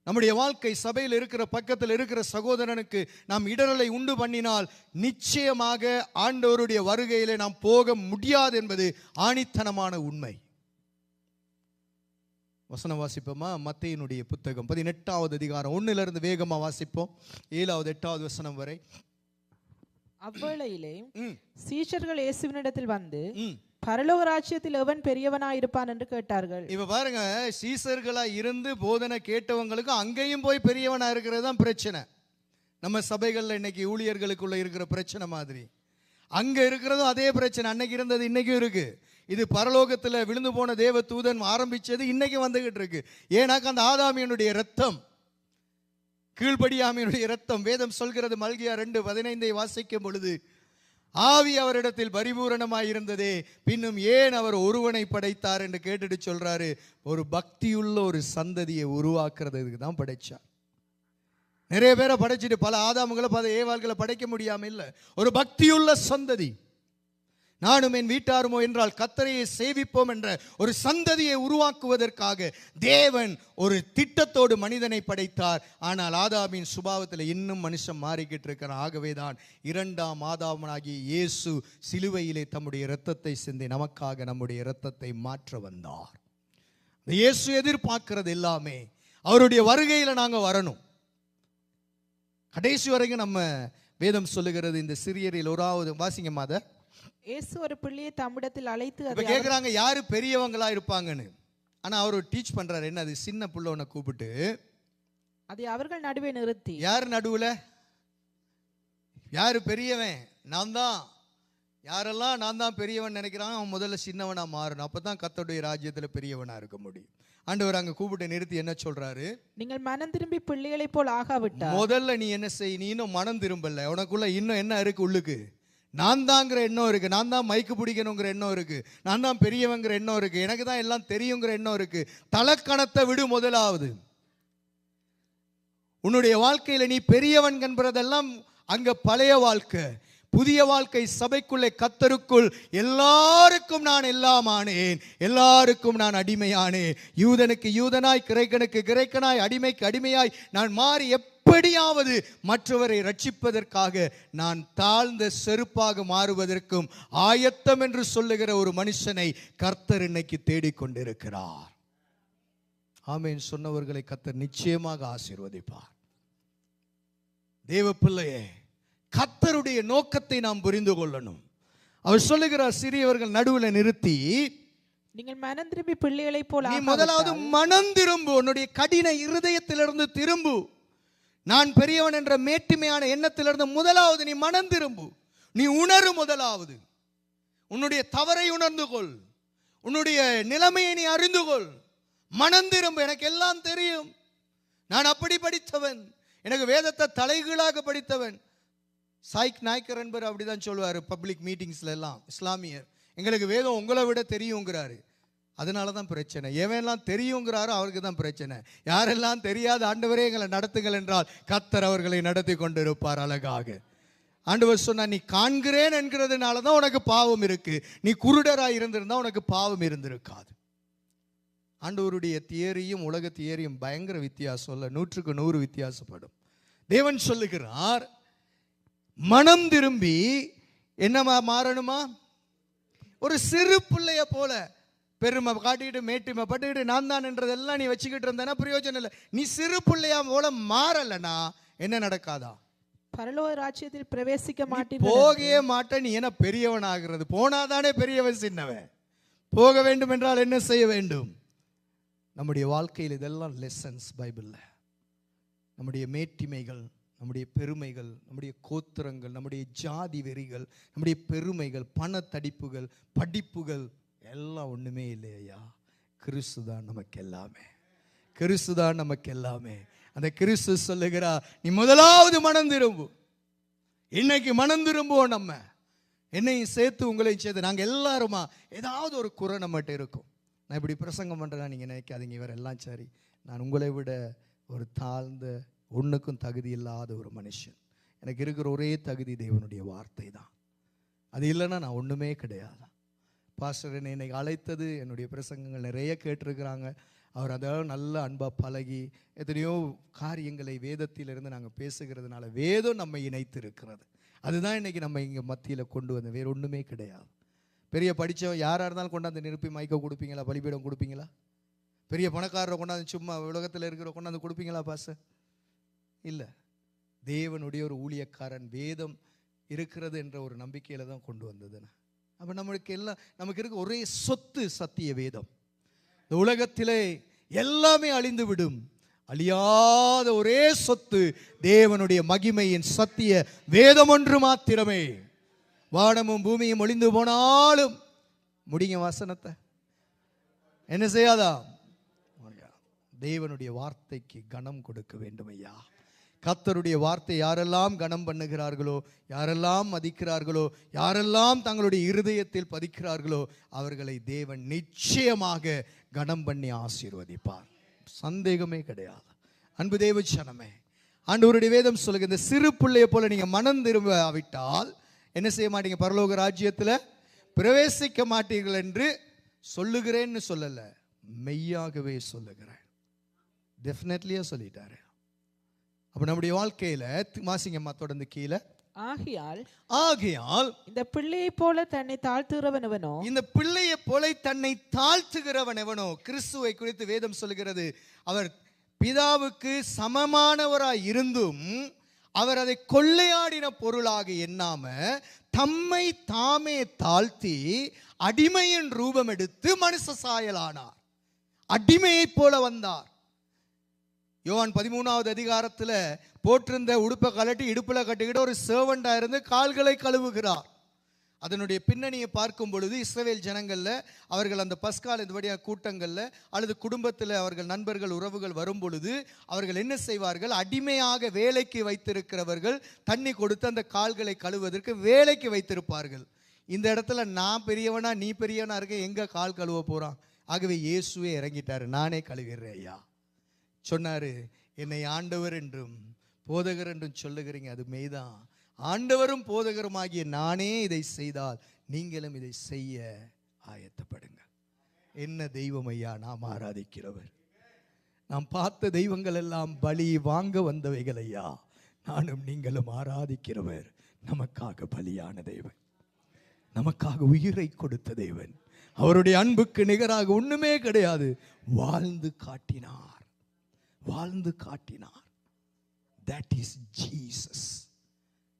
S1: நம்முடைய வாழ்க்கை சபையில் இருக்கிற பக்கத்தில் இருக்கிற சகோதரனுக்கு நாம் இடரலை உண்டு பண்ணினால் நிச்சயமாக ஆண்டவருடைய வருகையிலே நாம் போக முடியாது என்பது ஆணித்தனமான உண்மை. வசனம் வாசிப்போமா? மத்தேயுனுடைய புத்தகம் 18வது அதிகாரம் 1லிருந்து வேகமா வாசிப்போம். 7வது 8வது வசனம் வரை.
S2: அவ்வேளையிலே சீஷர்கள் இயேசுவினிடத்தில் வந்து, பரலோக ராஜ்யத்தில் எவன் பெரியவனாய் இருப்பான் என்று கேட்டார்கள். இப்ப
S1: பாருங்க, சீஷர்களா இருந்து போதனை கேட்டவங்களுக்கு அங்கேயும் போய் பெரியவனா இருக்கிறது தான் பிரச்சனை. நம்ம சபைகளில் இன்னைக்கு ஊழியர்களுக்குள்ள இருக்கிற பிரச்சனை மாதிரி அங்க இருக்கிறதும் அதே பிரச்சனை. அன்னைக்கு இருந்தது இன்னைக்கும் இருக்கு. இது பரலோகத்தில் விழுந்து போன தேவ தூதன் ஆரம்பிச்சது இன்னைக்கு வந்துகிட்டு இருக்கு. ஏன்னாக்க அந்த ஆதாமியனுடைய ரத்தம், கீழ்படியாமையினுடைய ரத்தம், வேதம் சொல்கிறது மல்கியா 2:15 வாசிக்கும் பொழுது, ஆவி அவரிடத்தில் பரிபூரணமாய் இருந்ததே, பின்னும் ஏன் அவர் ஒருவனை படைத்தார் என்று கேட்டுட்டு சொல்றாரு, ஒரு பக்தியுள்ள ஒரு சந்ததியை உருவாக்குறதுக்கு தான் படைச்சார். நிறைய பேரை படைச்சிட்டு பல ஆதாமுகளை பல ஏவாள்களை படைக்க முடியாம இல்லை. ஒரு பக்தியுள்ள சந்ததி, நானும் என் வீட்டாருமோ என்றால் கர்த்தரையை சேவிப்போம் என்ற ஒரு சந்ததியை உருவாக்குவதற்காக தேவன் ஒரு திட்டத்தோடு மனிதனை படைத்தார். ஆனால் ஆதாமின் சுபாவத்தில் இன்னும் மனுஷன் மாறிக்கிட்டு இருக்கிறான். ஆகவேதான் 2ஆம் ஆதாமனாகிய இயேசு சிலுவையிலே தம்முடைய இரத்தத்தை சிந்தி நமக்காக நம்முடைய இரத்தத்தை மாற்ற வந்தார். இயேசு எதிர்பார்க்கிறது எல்லாமே அவருடைய வருகையில நாங்க வரணும். கடைசி வரைக்கும் நம்ம வேதம் சொல்லுகிறது, இந்த சிறியரில் ஒராவது வாசிங்க மாதர்,
S2: இயேசு ஒரு பிள்ளையை தம்மிடத்தில் அழைத்து
S1: கேட்குறாங்க யாரு பெரியவங்களா இருப்பாங்கன்னு. ஆனா அவர் டீச் பண்றாரு என்ன, அது சின்ன புள்ளவனை கூப்பிட்டு
S2: அதை அவர்கள் நடுவே நிறுத்தி,
S1: யாரு நடுவுல, யாரு பெரியவன், நான் தான், யாரெல்லாம் நான் தான் பெரியவன் நினைக்கிறான் அவன் முதல்ல சின்னவனா மாறணும். அப்பதான் கர்த்தருடைய ராஜ்யத்துல பெரியவனா இருக்க முடியும். ஆண்டவர் அங்க கூப்பிட்டு நிறுத்தி என்ன சொல்றாரு, நீங்கள்
S2: மனம் திரும்பி பிள்ளைகளை போல் ஆகாவிட்டால்,
S1: முதல்ல நீ என்ன செய், நீ இன்னும் மனம் திரும்பல, உனக்குள்ள இன்னும் என்ன இருக்கு, உள்ளுக்கு நான் தாங்கிற எண்ணம் இருக்கு, நான் தான் மைக்கு பிடிக்கணுங்கிற எண்ணம் இருக்கு, நான் தான் பெரியவங்கிற எண்ணம் இருக்கு, எனக்கு தான் எல்லாம் தெரியுங்கிற எண்ணம் இருக்கு. தலக்கணத்தை விடு. முதலாவது உன்னுடைய வாழ்க்கையில நீ பெரியவன் என்பதெல்லாம் அங்க பழைய வாழ்க்கை. புதிய வாழ்க்கை சபைக்குள்ளே கர்த்தருக்குள் எல்லாருக்கும் நான் எல்லாம் ஆனேன், எல்லாருக்கும் நான் அடிமையானேன். யூதனுக்கு யூதனாய், கிரேக்கனுக்கு கிரேக்கனாய், அடிமைக்கு அடிமையாய் நான் மாறி எப்படியாவது மற்றவரை ரட்சிப்பதற்காக நான் தாழ்ந்த செருப்பாக மாறுவதற்கும் ஆயத்தம் என்று சொல்லுகிற ஒரு மனுஷனை கர்த்தர் இன்னைக்கு தேடிக்கொண்டிருக்கிறார். ஆமென். சொன்னவர்களை கர்த்தர் நிச்சயமாக ஆசீர்வதிப்பார். தேவ பிள்ளையே, கர்த்தருடைய நோக்கத்தை நாம் புரிந்து கொள்ளணும். அவர் சொல்லுகிறார், சிறியவர்கள் நடுவில் நிறுத்தி,
S2: நீங்கள் மனம் திரும்பி பிள்ளைகளை போல,
S1: நீ முதலாவது மனம் திரும்பு, உன்னுடைய கடின இருதயத்திலிருந்து திரும்பு. நான் பெரியவன் என்ற மேட்டிமையான எண்ணத்திலிருந்து முதலாவது நீ மனம் திரும்பு. நீ உணரு, முதலாவது உன்னுடைய தவறை உணர்ந்து கொள், உன்னுடைய நிலைமையை நீ அறிந்து கொள். மனம் திரும்பு. எனக்கு எல்லாம் தெரியும், நான் அப்படி படித்தவன், எனக்கு வேதத்தை தலைகீழாக படித்தவன். சாய்க் நாய்க்கர் என்பவர் அப்படிதான் சொல்லுவார் பப்ளிக் மீட்டிங்ஸ்ல எல்லாம். இஸ்லாமியர், எங்களுக்கு வேதம் உங்களை விட தெரியுங்கிறாரு. அதனால தான் பிரச்சனை. எவெல்லாம் தெரியுங்கிறாரோ அவருக்கு தான் பிரச்சனை. யாரெல்லாம் தெரியாத ஆண்டவரே எங்களை நடத்துங்கள் என்றால் கர்த்தர் அவர்களை நடத்தி கொண்டிருப்பார் அழகாக. ஆண்டவர் சொன்னா, நீ காண்கிறேன் என்கிறதுனால தான் உனக்கு பாவம் இருக்கு, நீ குருடராய் இருந்திருந்தா உனக்கு பாவம் இருந்திருக்காது. ஆண்டவருடைய தியரியும் உலக தியரியும் பயங்கர வித்தியாசம் இல்லை, 100க்கு 100 வித்தியாசப்படும். தேவன் சொல்லுகிறார், மனம் திரும்பி என்னமா மாறணுமா, ஒரு சிறு பிள்ளைய போல பெருமை காட்டிக்கிட்டு மேட்டிமை பட்டுக்கிட்டு நான் தான் என்றதெல்லாம் நீ வச்சுக்கிட்டு இருந்தனா பிரயோஜனம் இல்லை. நீ சிறு பிள்ளையா போல மாறலனா என்ன நடக்காதா,
S2: பரலோக ராஜ்யத்தில் பிரவேசிக்க மாட்டேன்,
S1: போகவே மாட்ட. நீ என்ன பெரியவன் ஆகிறது, போனாதானே பெரியவன் சின்னவன். போக வேண்டும் என்றால் என்ன செய்ய வேண்டும்? நம்முடைய வாழ்க்கையில் இதெல்லாம் லெசன்ஸ் பைபிள்ல. நம்முடைய மேட்டிமைகள், நம்முடைய பெருமைகள், நம்முடைய கோத்திரங்கள், நம்முடைய ஜாதி வெறிகள், நம்முடைய பெருமைகள், பணத்தடிப்புகள், படிப்புகள் எல்லாம் ஒண்ணுமே இல்லையா. கிறிஸ்து தான் நமக்கு எல்லாமே, கிறிஸ்து தான் நமக்கு எல்லாமே. அந்த கிறிஸ்து சொல்லுகிறா, நீ முதலாவது மனம் திரும்பு. இன்னைக்கு மனம் திரும்புவோம். நம்ம என்னையும் சேர்த்து உங்களையும் சேர்த்து நாங்கள் எல்லாருமா ஏதாவது ஒரு குறை நம்மகிட்ட இருக்கும். நான் இப்படி பிரசங்கம் பண்ணுறேன்னா நீங்கள் நினைக்காதீங்க இவர் எல்லாம் சரி, நான் உங்களை விட ஒரு தாழ்ந்த, ஒன்றுக்கும் தகுதி இல்லாத ஒரு மனுஷன். எனக்கு இருக்கிற ஒரே தகுதி தேவனுடைய வார்த்தை தான். அது இல்லைன்னா நான் ஒன்றுமே கிடையாது. பாஸ்டர் என்னை இன்னைக்கு அழைத்தது, என்னுடைய பிரசங்கங்கள் நிறைய கேட்டிருக்கிறாங்க. அவர் அதாவது நல்ல அன்பாக பழகி எத்தனையோ காரியங்களை வேதத்திலிருந்து நாங்கள் பேசுகிறதுனால வேதம் நம்மை இணைத்து இருக்கிறது. அதுதான் இன்னைக்கு நம்ம இங்கே மத்தியில் கொண்டு வந்த, வேறு ஒன்றுமே கிடையாது. பெரிய படித்தவன் யாராக இருந்தாலும் கொண்டாந்து நிரப்பி மைக்க கொடுப்பீங்களா, பலிபீடம் கொடுப்பீங்களா? பெரிய பணக்காரரை கொண்டாந்து சும்மா உலகத்தில் இருக்கிற கொண்டாந்து கொடுப்பீங்களா பாஸ்டர்? இல்லை. தேவனுடைய ஒரு ஊழியக்காரன் வேதம் இருக்கிறது என்ற ஒரு நம்பிக்கையில் தான் கொண்டு வந்ததுன்னு. அப்போ நமக்கு இருக்க ஒரே சொத்து சத்திய வேதம். இந்த உலகத்திலே எல்லாமே அழிந்து விடும், அழியாத ஒரே சொத்து தேவனுடைய மகிமையின் சத்திய வேதம் ஒன்று மாத்திரமே. வானமும் பூமியும் ஒளிந்து போனாலும் முடிங்க வசனத்தை என்ன செய்யாதா? தேவனுடைய வார்த்தைக்கு கனம் கொடுக்க வேண்டும் ஐயா. கர்த்தருடைய வார்த்தை யாரெல்லாம் கனம் பண்ணுகிறார்களோ, யாரெல்லாம் மதிக்கிறார்களோ, யாரெல்லாம் தங்களுடைய இருதயத்தில் பதிக்கிறார்களோ அவர்களை தேவன் நிச்சயமாக கனம் பண்ணி ஆசீர்வதிப்பார். சந்தேகமே கிடையாது. அன்பு தேவ ஜனமே, ஆண்டவருடைய வேதம் சொல்லுங்க, இந்த சிறு பிள்ளையை போல நீங்க மனம் திரும்பாவிட்டால் என்ன செய்ய மாட்டீங்க? பரலோக ராஜ்யத்தில் பிரவேசிக்க மாட்டீர்கள் என்று சொல்லுகிறேன்னு சொல்லல, மெய்யாகவே சொல்லுகிறேன். டெஃபினெட்லியா சொல்லிட்டாரு. அப்ப நம்முடைய வாழ்க்கையில வாசிங்கம்மா தொடர்ந்து கீழே. ஆகையால்
S2: இந்த பிள்ளையை போல தன்னை தாழ்த்துகிறவன் எவனோ,
S1: இந்த பிள்ளையை போல தன்னை தாழ்த்துகிறவன் எவனோ, கிறிஸ்துவை குறித்து வேதம் சொல்கிறது, அவர் பிதாவுக்கு சமமானவராய் இருந்தும் அவர் அதை கொள்ளையாடின பொருளாக எண்ணாம தம்மை தாமே தாழ்த்தி அடிமையின் ரூபம் எடுத்து மனுஷ சாயலானார். அடிமையை போல வந்தார். யோவான் 13வது அதிகாரத்தில் போட்டிருந்த உடுப்பை கலட்டி இடுப்புல கட்டிக்கிட்டு ஒரு சர்வெண்டா இருந்து கால்களை கழுவுகிறார். அதனுடைய பின்னணியை பார்க்கும் பொழுது இஸ்ரவேல் ஜனங்கள்ல அவர்கள் அந்த பஸ்கால் இந்த வழியாக கூட்டங்கள்ல அல்லது குடும்பத்தில் அவர்கள் நண்பர்கள் உறவுகள் வரும் பொழுது அவர்கள் என்ன செய்வார்கள்? அடிமையாக வேலைக்கு வைத்திருக்கிறவர்கள் தண்ணி கொடுத்து அந்த கால்களை கழுவுவதற்கு வேலைக்கு வைத்திருப்பார்கள். இந்த இடத்துல நான் பெரியவனா நீ பெரியவனா இருக்க, எங்க கால் கழுவ போறான்? ஆகவே இயேசுவே இறங்கிட்டாரு, நானே கழுவிடுறேன் ஐயா சொன்னாரு. என்னை ஆண்டவர் என்றும் போதகர் என்றும் சொல்லுகிறீங்க, அது மெய்தான். ஆண்டவரும் போதகருமாகிய நானே இதை செய்தால் நீங்களும் இதை செய்ய ஆயத்தப்படுங்க. என்ன தெய்வம் ஐயா நாம் ஆராதிக்கிறவர்! நாம் பார்த்த தெய்வங்கள் எல்லாம் பலி வாங்க வந்தவைகள் ஐயா. நானும் நீங்களும் ஆராதிக்கிறவர் நமக்காக பலியான தேவன், நமக்காக உயிரை கொடுத்த தேவன். அவருடைய அன்புக்கு நிகராக ஒண்ணுமே கிடையாது. வாழ்ந்து காட்டினார், வாழ்ந்து காட்டினார். That is Jesus.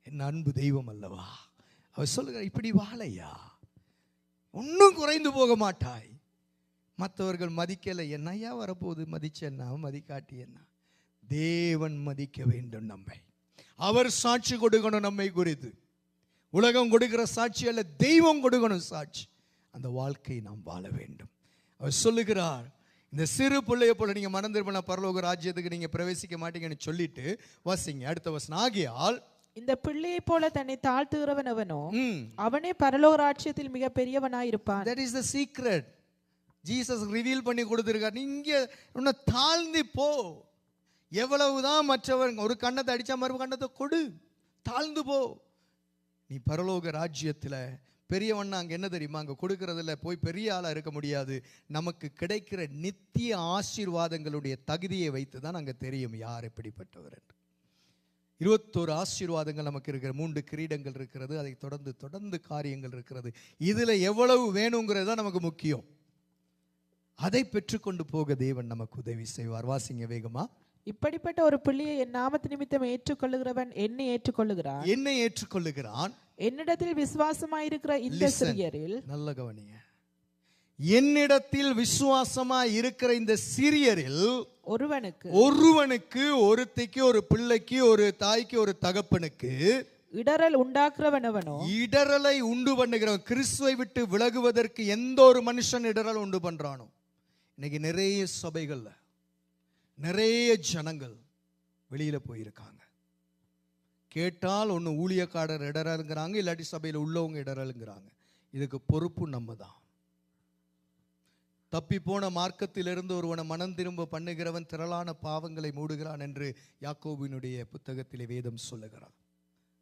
S1: என் அன்பு தெய்வம் அல்லவா? அவர் சொல்லுகிறார், இப்படி வாழையா ஒன்னும் குறைந்து போக மாட்டாய். மற்றவர்கள் மதிக்கலை, என்னையா வரப்போகுது? மதிச்சேன்னா மதிக்காட்டி என்ன? தேவன் மதிக்க வேண்டும் நம்மை. அவர் சாட்சி கொடுக்கணும் நம்மை குறித்து. உலகம் கொடுக்கிற சாட்சி அல்ல, தெய்வம் கொடுக்கணும் சாட்சி. அந்த வாழ்க்கை நாம் வாழ வேண்டும். அவர் சொல்லுகிறார், இந்த சிறு பிள்ளையை போல நீங்க மனம் திரும்பினா பரலோக ராஜ்யத்துக்கு நீங்க பிரவேசிக்க மாட்டீங்கன்னு சொல்லிட்டு வாசிங்க அடுத்த வசனம். ஆகையால்
S2: இந்த பிள்ளையை போல தன்னை தாழ்த்துகிறவன் எவனோ அவனே பரலோக ராஜ்யத்தில் மிக பெரியவனாய் இருப்பான்.
S1: That is the secret. Jesus reveal பண்ணி கொடுத்திருக்கார். நீங்க உன்னை தாழ்ந்து போ. எவ்வளவுதான் மற்றவங்க ஒரு கண்ணத்தை அடிச்சா மறு கண்ணத்தை கொடு, தாழ்ந்து போ. நீ பரலோக ராஜ்யத்தில் பெரியவன். அங்கே என்ன தெரியுமா? அங்கே கொடுக்கறதுல போய் பெரிய ஆளாக இருக்க முடியாது. நமக்கு கிடைக்கிற நித்திய ஆசீர்வாதங்களுடைய தகுதியை வைத்து தான் அங்கே தெரியும் யார் எப்படிப்பட்டவர் என்று. 21 ஆசீர்வாதங்கள் நமக்கு இருக்கிற, 3 கிரீடங்கள் இருக்கிறது, அதை தொடர்ந்து காரியங்கள் இருக்கிறது. இதில் எவ்வளவு வேணுங்கிறது தான் நமக்கு முக்கியம். அதை பெற்றுக்கொண்டு போக தேவன் நமக்கு உதவி செய்வார். வாசிங்க வேகமா.
S2: இப்படிப்பட்ட ஒரு பிள்ளையை என் நாமத்து நிமித்தம் ஏற்றுக்கொள்ளுகிறவன் என்னை ஏற்றுக்கொள்ளுகிறான்,
S1: என்னை ஏற்றுக்கொள்ளுகிறான்.
S2: என்னிடத்தில் விசுவாசமாயிருக்கிற இந்த சிறியரில்,
S1: நல்ல கவனிங்க, என்னிடத்தில் விசுவாசமாய் இருக்கிற இந்த சிறியரில் ஒருவனுக்கு ஒருத்திக்கு ஒரு பிள்ளைக்கு ஒரு தாய்க்கு ஒரு தகப்பனுக்கு
S2: இடரல் உண்டாக்குறவனவனோ,
S1: இடரலை உண்டு பண்ணுகிறவன். கிறிஸ்துவை விட்டு விலகுவதற்கு எந்த ஒரு மனுஷன் இடரல் உண்டு பண்றானோ, இன்னைக்கு நிறைய சபைகள்ல நிறைய ஜனங்கள் வெளியில போயிருக்காங்க. கேட்டால் ஒன்று ஊழியக்காரர் இடரலுங்கிறாங்க, இல்லாட்டி சபையில் உள்ளவங்க இடரலுங்கிறாங்க. இதுக்கு பொறுப்பு நம்ம தான். தப்பி போன மார்க்கத்திலிருந்து ஒருவனை மனம் திரும்ப பண்ணுகிறவன் திரளான பாவங்களை மூடுகிறான் என்று யாக்கோபினுடைய புத்தகத்திலே வேதம் சொல்லுகிறார்.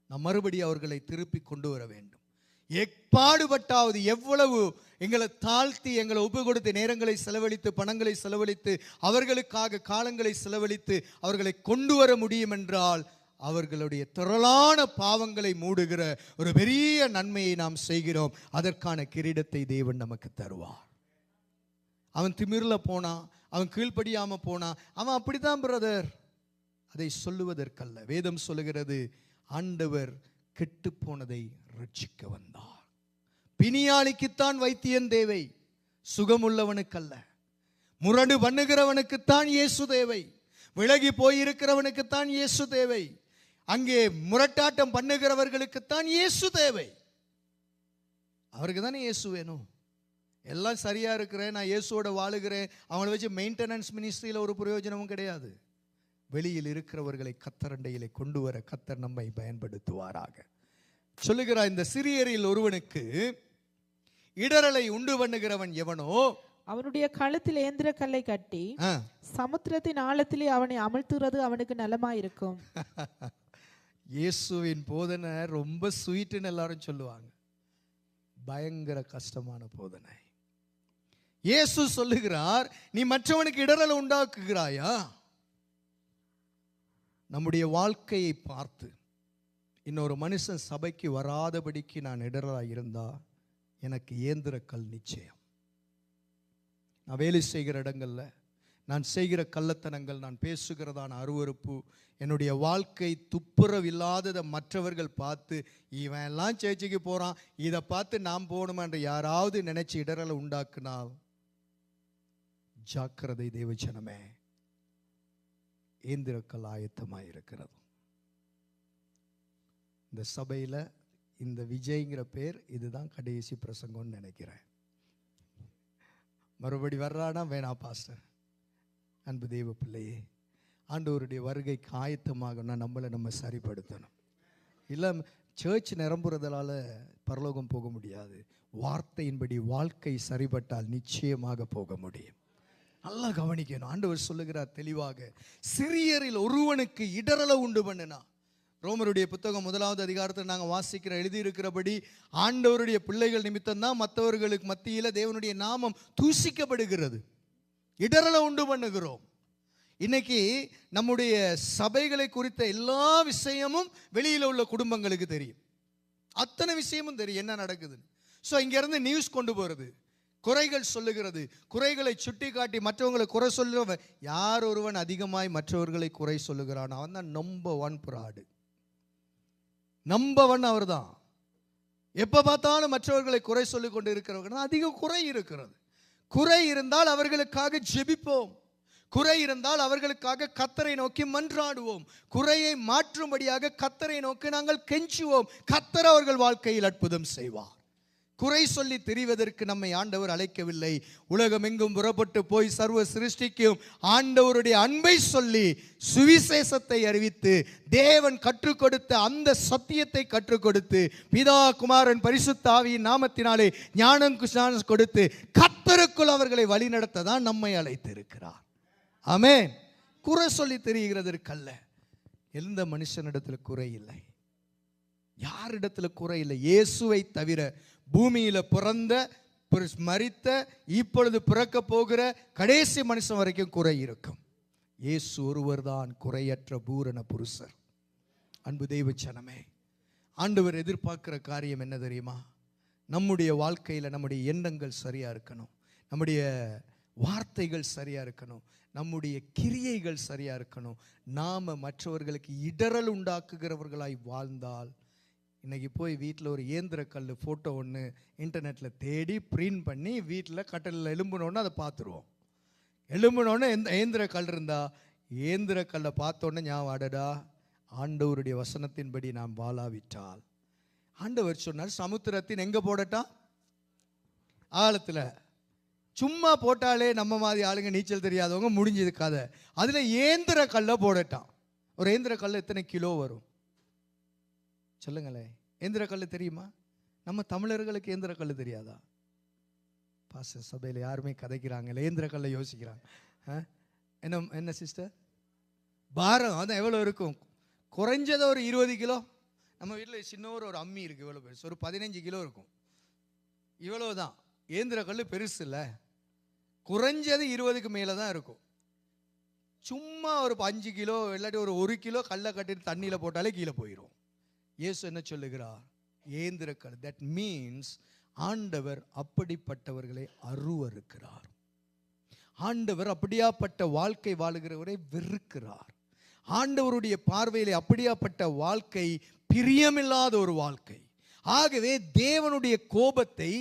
S1: நாம் மறுபடி அவர்களை திருப்பி கொண்டு வர வேண்டும். எப்பாடுபட்டாவது எவ்வளவு எங்களை தாழ்த்தி எங்களை ஒப்பு கொடுத்து நேரங்களை செலவழித்து பணங்களை செலவழித்து அவர்களுக்காக காலங்களை செலவழித்து அவர்களை கொண்டு வர முடியும் என்றால் அவர்களுடைய திரளான பாவங்களை மூடுகிற ஒரு பெரிய நன்மையை நாம் செய்கிறோம். அதற்கான கிரீடத்தை தேவன் நமக்கு தருவார். அவன் திமிர்ல போனா, அவன் கீழ்ப்படியாம போனா, அவன் அப்படித்தான் பிரதர், அதை சொல்லுவதற்கல்ல. வேதம் சொல்லுகிறது, ஆண்டவர் கெட்டு போனதை ரட்சிக்க வந்தார். பிணியாளிக்குத்தான் வைத்தியன் தேவை, சுகமுள்ளவனுக்கல்ல. முரடு பண்ணுகிறவனுக்குத்தான் இயேசு தேவை. விலகி போயிருக்கிறவனுக்குத்தான் இயேசு தேவை. அங்கே முரட்டாட்டம் பண்ணுகிறவர்களுக்குத்தான் இயேசு தேவை. அவருக்கு தானே இயேசு வேணும். எல்லாம் சரியா இருக்கிறேன், நான் இயேசுவோட வாழுகிறேன், அவங்கள வச்சு மெயின்டெனன்ஸ் மினிஸ்ட்ரியில ஒரு பிரயோஜனமும் கிடையாது. வெளியில் இருக்கிறவர்களை கத்தரண்டையிலே கொண்டு வர கத்தர் நம்மை பயன்படுத்துவாராக. சொல்லுகிறார், இந்த சிறியரில் ஒருவனுக்கு இடரலை உண்டு பண்ணுகிறவன் எவனோ
S2: அவனுடைய கழுத்தில் ஏந்திர கல்லை கட்டி சமுத்திரத்தின் ஆழத்திலே அவனை அமிழ்த்துறது அவனுக்கு நலமாயிருக்கும்.
S1: இயேசுவின் போதனை ரொம்ப ஸ்வீட்னு எல்லாரும் சொல்லுவாங்க. பயங்கர கஷ்டமான போதனை. இயேசு சொல்லுகிறார், நீ மற்றவனுக்கு இடரலை உண்டாக்குகிறாயா? நம்முடைய வாழ்க்கையை பார்த்து இன்னொரு மனுஷன் சபைக்கு வராதபடிக்கு நான் இடரலாக இருந்தா எனக்கு ஏந்திர கல் நிச்சயம். நான் வேலை செய்கிற இடங்கள்ல நான் செய்கிற கள்ளத்தனங்கள், நான் பேசுகிறதான அருவருப்பு, என்னுடைய வாழ்க்கை துப்புரவில்லாததை மற்றவர்கள் பார்த்து இவன் எல்லாம் சேர்ச்சிக்கு போறான், இதை பார்த்து நாம் போகணுமென்று யாராவது நினைச்சு இடரலை உண்டாக்குனால் ஜாக்கிரதை தேவஜனமே, ஏந்திரக்கல் ஆயத்தமாக இருக்கிறது. இந்த சபையில் இந்த விஜய்ங்கிற பேர் இதுதான் கடைசி பிரசங்கம்னு நினைக்கிறேன். மறுபடி வர்றானா வேணா பாஸ்டர். அன்பு தேவ பிள்ளையே, ஆண்டவருடைய வருகைக்கு ஆயத்தமாகனா நம்மளை நம்ம சரிப்படுத்தணும். இல்லை சர்ச் நிரம்புறதால பரலோகம் போக முடியாது. வார்த்தையின்படி வாழ்க்கை சரிபட்டால் நிச்சயமாக போக முடியும். நல்லா கவனிக்கணும். ஆண்டவர் சொல்லுகிறார் தெளிவாக, சிறியரில் ஒருவனுக்கு இடரலை உண்டு பண்ணினா. ரோமருடைய புத்தகம் 1வது அதிகாரத்தில் நாங்கள் வாசிக்கிற எழுதியிருக்கிறபடி ஆண்டவருடைய பிள்ளைகள் நிமித்தம்தான் மற்றவர்களுக்கு மத்தியில் தேவனுடைய நாமம் தூசிக்கப்படுகிறது. இடரலை உண்டு பண்ணுகிறோம். இன்னைக்கு நம்முடைய சபைகளை குறித்த எல்லா விஷயமும் வெளியில் உள்ள குடும்பங்களுக்கு தெரியும். அத்தனை விஷயமும் தெரியும் என்ன நடக்குது. ஸோ இங்கிருந்து நியூஸ் கொண்டு போகிறது, குறைகள் சொல்லுகிறது, குறைகளை சுட்டி காட்டி மற்றவங்களை குறை சொல்லுவன் யார் ஒருவன் அதிகமாய் மற்றவர்களை குறை சொல்லுகிறான் அவன் தான் நம்பர் 1 பிராடு. நம்பர் 1 அவர் தான். எப்போ பார்த்தாலும் மற்றவர்களை குறை சொல்லி கொண்டு இருக்கிறவங்க அதிக குறை இருக்கிறது. குறை இருந்தால் அவர்களுக்காக ஜெபிப்போம். குறை இருந்தால் அவர்களுக்காக கர்த்தரை நோக்கி மன்றாடுவோம். குறையை மாற்றும்படியாக கர்த்தரை நோக்கி நாங்கள் கெஞ்சுவோம். கர்த்தர் அவர்கள் வாழ்க்கையில் அற்புதம் செய்வார். குறை சொல்லி திரிவதற்கு நம்மை ஆண்டவர் அழைக்கவில்லை. உலகம் எங்கும் புறப்பட்டு போய் சர்வ சிருஷ்டிக்கும் ஆண்டவருடைய அன்பை சொல்லி சுவிசேஷத்தை அறிவித்து தேவன் கற்றுக் கொடுத்த அந்த சத்தியத்தை கற்றுக் கொடுத்து பிதா குமாரன் பரிசுத்த ஆவியின் நாமத்தினாலே ஞானம் கொடுத்து கர்த்தருக்குள் அவர்களை வழிநடத்த தான் நம்மை அழைத்து இருக்கிறார். ஆமென். குறை சொல்லி தெரிகிறதற்கல்ல. எந்த மனுஷனிடத்தில் குறை இல்லை, யாரிடத்துல குறை இல்லை. இயேசுவை தவிர பூமியில பிறந்த மரித்த இப்பொழுது பிறக்க போகிற கடைசி மனுஷன் வரைக்கும் குறை இருக்கும். இயேசு ஒருவர் தான் குறையற்ற பூரண புருஷர். அன்பு தெய்வச்சனமே, ஆண்டவர் எதிர்பார்க்கிற காரியம் என்ன தெரியுமா? நம்முடைய வாழ்க்கையில் நம்முடைய எண்ணங்கள் சரியா இருக்கணும், நம்முடைய வார்த்தைகள் சரியா இருக்கணும், நம்முடைய கிரியைகள் சரியா இருக்கணும். நாம மற்றவர்களுக்கு இடரல் உண்டாக்குகிறவர்களாய் வாழ்ந்தால், இன்னைக்கு போய் வீட்டில் ஒரு இயந்திர கல் ஃபோட்டோ ஒன்று இன்டர்நெட்டில் தேடி பிரிண்ட் பண்ணி வீட்டில் கட்டலில் எலும்புனோன்னு அதை பார்த்துருவோம். எலும்புனோன்னு இயந்திர கல் இருந்தால் இயந்திர கல்லை பார்த்தோன்னே ஞாபகம், அடடா ஆண்டவருடைய வசனத்தின்படி நாம் வாழாவிட்டால். ஆண்டவர் சொன்னார் சமுத்திரத்தின் எங்கே போடட்டான்? ஆழத்தில். சும்மா போட்டாலே நம்ம மாதிரி ஆளுங்க நீச்சல் தெரியாதவங்க முடிஞ்சது கதை. அதில் இயந்திர கல்லை போடட்டான். ஒரு இயந்திர கல் எத்தனை கிலோ வரும் சொல்லுங்களேன். இயந்திர கல் தெரியுமா? நம்ம தமிழர்களுக்கு இயந்திர கல் தெரியாதா? பாச சபையில் யாருமே கதைக்கிறாங்க இயந்திர கல்லை யோசிக்கிறாங்க. என்ன சிஸ்டர் பாரம் அதான் எவ்வளோ இருக்கும்? குறைஞ்சதை ஒரு 20 கிலோ. நம்ம வீட்டில் சின்ன ஒரு அம்மி இருக்குது, இவ்வளோ பெருசு, ஒரு 15 கிலோ இருக்கும். இவ்வளோ தான். இயந்திர கல் பெருசு இல்லை, குறைஞ்சது 20க்கு மேலே தான் இருக்கும். சும்மா ஒரு 5 கிலோ இல்லாட்டி ஒரு 1 கிலோ கல்லை கட்டிட்டு தண்ணியில் போட்டாலே கீழே போயிடும். இயேசு என்ன சொல்லுகிறார்? ஏந்திர கல். தட் மீன்ஸ் ஆண்டவர் அப்படிப்பட்டவர்களை அருவருக்கிறார். ஆண்டவர் அப்படியாப்பட்ட வாழ்க்கை வாழுகிறவரை வெறுக்கிறார். ஆண்டவருடைய பார்வையிலே அப்படியாப்பட்ட வாழ்க்கை பிரியமில்லாத ஒரு வாழ்க்கை. ஆகவே தேவனுடைய கோபத்தை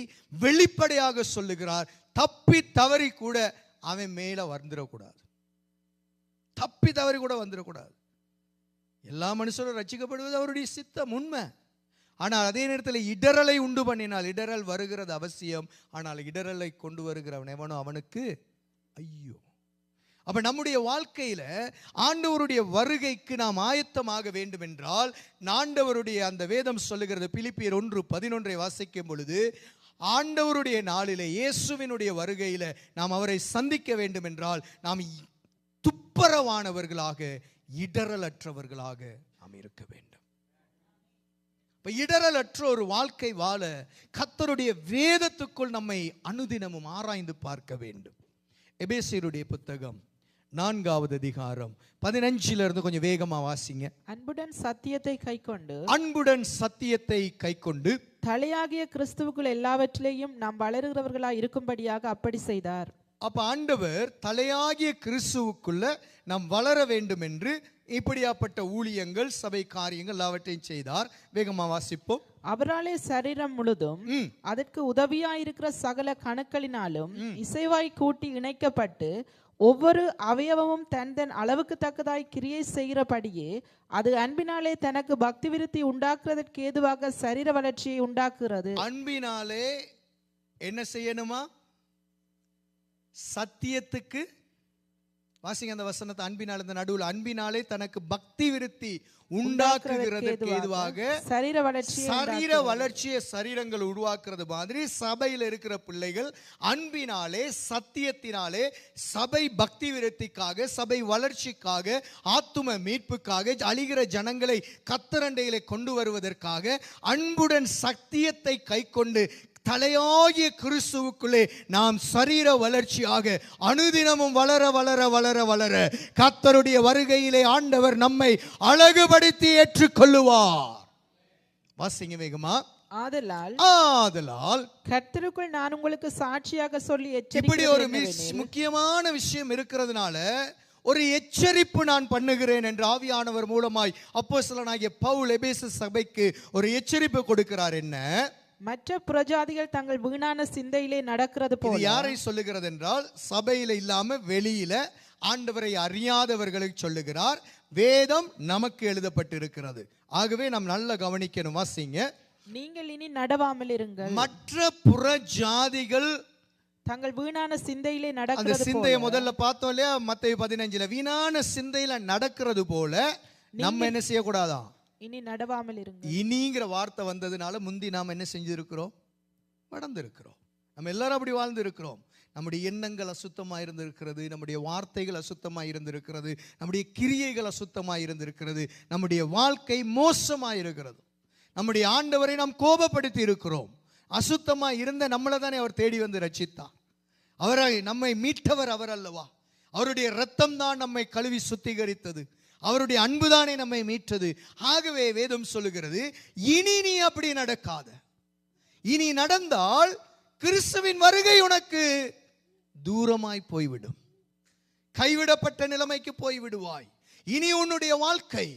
S1: வெளிப்படையாக சொல்லுகிறார். தப்பி தவறி கூட அவன் மேல வந்துடக்கூடாது. தப்பி தவறி கூட வந்துடக்கூடாது. எல்லா மனுஷரும் ரட்சிக்கப்படுவது அவருடைய சித்தம், உண்மை. ஆனால் அதே நேரத்தில் இடரலை உண்டு பண்ணினால், இடரல் வருகிறது அவசியம், ஆனால் இடரலை கொண்டு வருகிறவன் எவனோ அவனுக்கு ஐயோ. அப்ப நம்முடைய வாழ்க்கையில ஆண்டவருடைய வருகைக்கு நாம் ஆயத்தமாக வேண்டும் என்றால், ஆண்டவருடைய அந்த வேதம் சொல்லுகிறது, பிலிப்பியர் 1:11 வாசிக்கும் பொழுது, ஆண்டவருடைய நாளிலே இயேசுவினுடைய வருகையில நாம் அவரை சந்திக்க வேண்டும் என்றால் நாம் துப்பரவானவர்களாக, இடரலற்றவர்களாக நாம் இருக்க வேண்டும். இடரலற்ற ஒரு வாழ்க்கை வாழ கர்த்தருடைய வேதத்துக்குள் நம்மை அனுதினமும் ஆராய்ந்து பார்க்க வேண்டும். எபேசியருடைய புத்தகம் 4வது அதிகாரம் 15 கொஞ்சம் வேகமா வாசிங்க.
S2: அன்புடன் சத்தியத்தை கைக்கொண்டு,
S1: அன்புடன் சத்தியத்தை கைக்கொண்டு
S2: தலையாகிய கிறிஸ்துவுக்குள் எல்லாவற்றிலேயும் நாம் வளருகிறவர்களாய் இருக்கும்படியாக அப்படி செய்தார்.
S1: அப்ப ஆண்டவர் தலையாகிய கிறிஸ்துவுக்குள்ள நாம் வளர வேண்டும் என்று இப்படியாப்பட்ட ஊழியங்கள், சபை காரியங்கள் எல்லாவற்றையும் செய்தார். வேகமா வாசிப்போம்.
S2: அவராலே சரீரம் முழுதும் அதற்கு உதவியாயிருக்கிற சகல கணுக்களினாலும் இசைவாய் கூட்டி இணைக்கப்பட்டு ஒவ்வொரு அவயவமும் தன் தன் அளவுக்கு தக்கதாய் கிரியை செய்கிறபடியே அது அன்பினாலே தனக்கு பக்தி விருத்தி உண்டாக்குறதற்கு ஏதுவாக சரீர வளர்ச்சியை உண்டாக்குகிறது.
S1: அன்பினாலே என்ன செய்யணுமா? சத்தியத்துக்கு, வாசிங்க அந்த வசனத்தை, அன்பினாலே, இந்த நடுவில், அன்பினாலே தனக்கு பக்தி விருத்தி உண்டாக்குகிறதற்கு ஏதுவாக சரீர வளர்ச்சியை சரீரங்கள் உருவாக்குறது மாதிரி சபையில் இருக்கிற பிள்ளைகள் அன்பினாலே, சத்தியத்தினாலே சபை பக்தி விருத்திக்காக, சபை வளர்ச்சிக்காக, ஆத்தும மீட்புக்காக, அழிகிற ஜனங்களை கர்த்தரண்டையிலே கொண்டு வருவதற்காக அன்புடன் சத்தியத்தை கைக்கொண்டு தலையாகிய கிறிஸ்துவுக்குள்ளே நாம் சரீர வளர்ச்சியாக அனுதினமும் வளர வளர வளர வளர கர்த்தருடைய வருகையிலே ஆண்டவர் நம்மை அழகுபடுத்தி ஏற்றுக்கொள்ளுவார். வாசிங்க வேகமா. ஆதலால்
S2: கர்த்தருக்குள் நான் உங்களுக்கு சாட்சியாக சொல்லி
S1: இப்படி ஒரு முக்கியமான விஷயம் இருக்கிறதுனால ஒரு எச்சரிப்பு நான் பண்ணுகிறேன் என்று ஆவியானவர் மூலமாய் அப்போஸ்தலனாகிய பவுல் எபேசு சபைக்கு ஒரு எச்சரிப்பு கொடுக்கிறார். என்ன?
S2: மற்ற புறஜாதிகள் தங்கள் வீணான சிந்தையிலே நடக்கிறது போல.
S1: யாரை சொல்லுகிறது என்றால், சபையில இல்லாம வெளியில ஆண்டவரை அறியாதவர்களுக்கு சொல்லுகிறார். வேதம் நமக்கு எழுதப்பட்டிருக்கிறது. ஆகவே நாம் நல்லா கவனிக்கணும். வாசிங்க.
S2: நீங்கள் இனி நடவாமல் இருங்கள்.
S1: மற்ற புறஜாதிகள்
S2: தங்கள் வீணான சிந்தையிலே நடக்கிறது.
S1: அந்த சிந்தையை முதல்ல பார்த்தோம் இல்லையா, மத்தேயு 15. வீணான சிந்தையில நடக்கிறது போல நம்ம என்ன செய்யக்கூடாதான்?
S2: இனி நடவாமல் இருங்கள்.
S1: இனிங்கிற வார்த்தை வந்ததுனால முந்தி நாம் என்ன செஞ்சிருக்கிறோம்? நடந்திருக்கிறோம். நம்ம எல்லாரும் அப்படி வாழ்ந்து இருக்கிறோம். நம்முடைய எண்ணங்கள் அசுத்தமாக இருந்திருக்கிறது, நம்முடைய வார்த்தைகள் அசுத்தமாக இருந்திருக்கிறது, நம்முடைய கிரியைகள் அசுத்தமாக இருந்திருக்கிறது, நம்முடைய வாழ்க்கை மோசமாக இருக்கிறது. நம்முடைய ஆண்டவரை நாம் கோபப்படுத்தி இருக்கிறோம். அசுத்தமாக இருந்த நம்மளை தானே அவர் தேடி வந்து ரட்சித்தார். அவரை நம்மை மீட்டவர் அவர் அல்லவா? அவருடைய இரத்தம் தான் நம்மை கழுவி சுத்திகரித்தது. அவருடைய அன்புதானே நம்மை மீட்டது. ஆகவே வேதம் சொல்லுகிறது, இனி நீ அப்படி நடக்காத. இனி நடந்தால் கிறிஸ்துவின் வருகை உனக்கு தூரமாய் போய்விடும். கைவிடப்பட்ட நிலைமைக்கு போய்விடுவாய். இனி உன்னுடைய வாழ்க்கை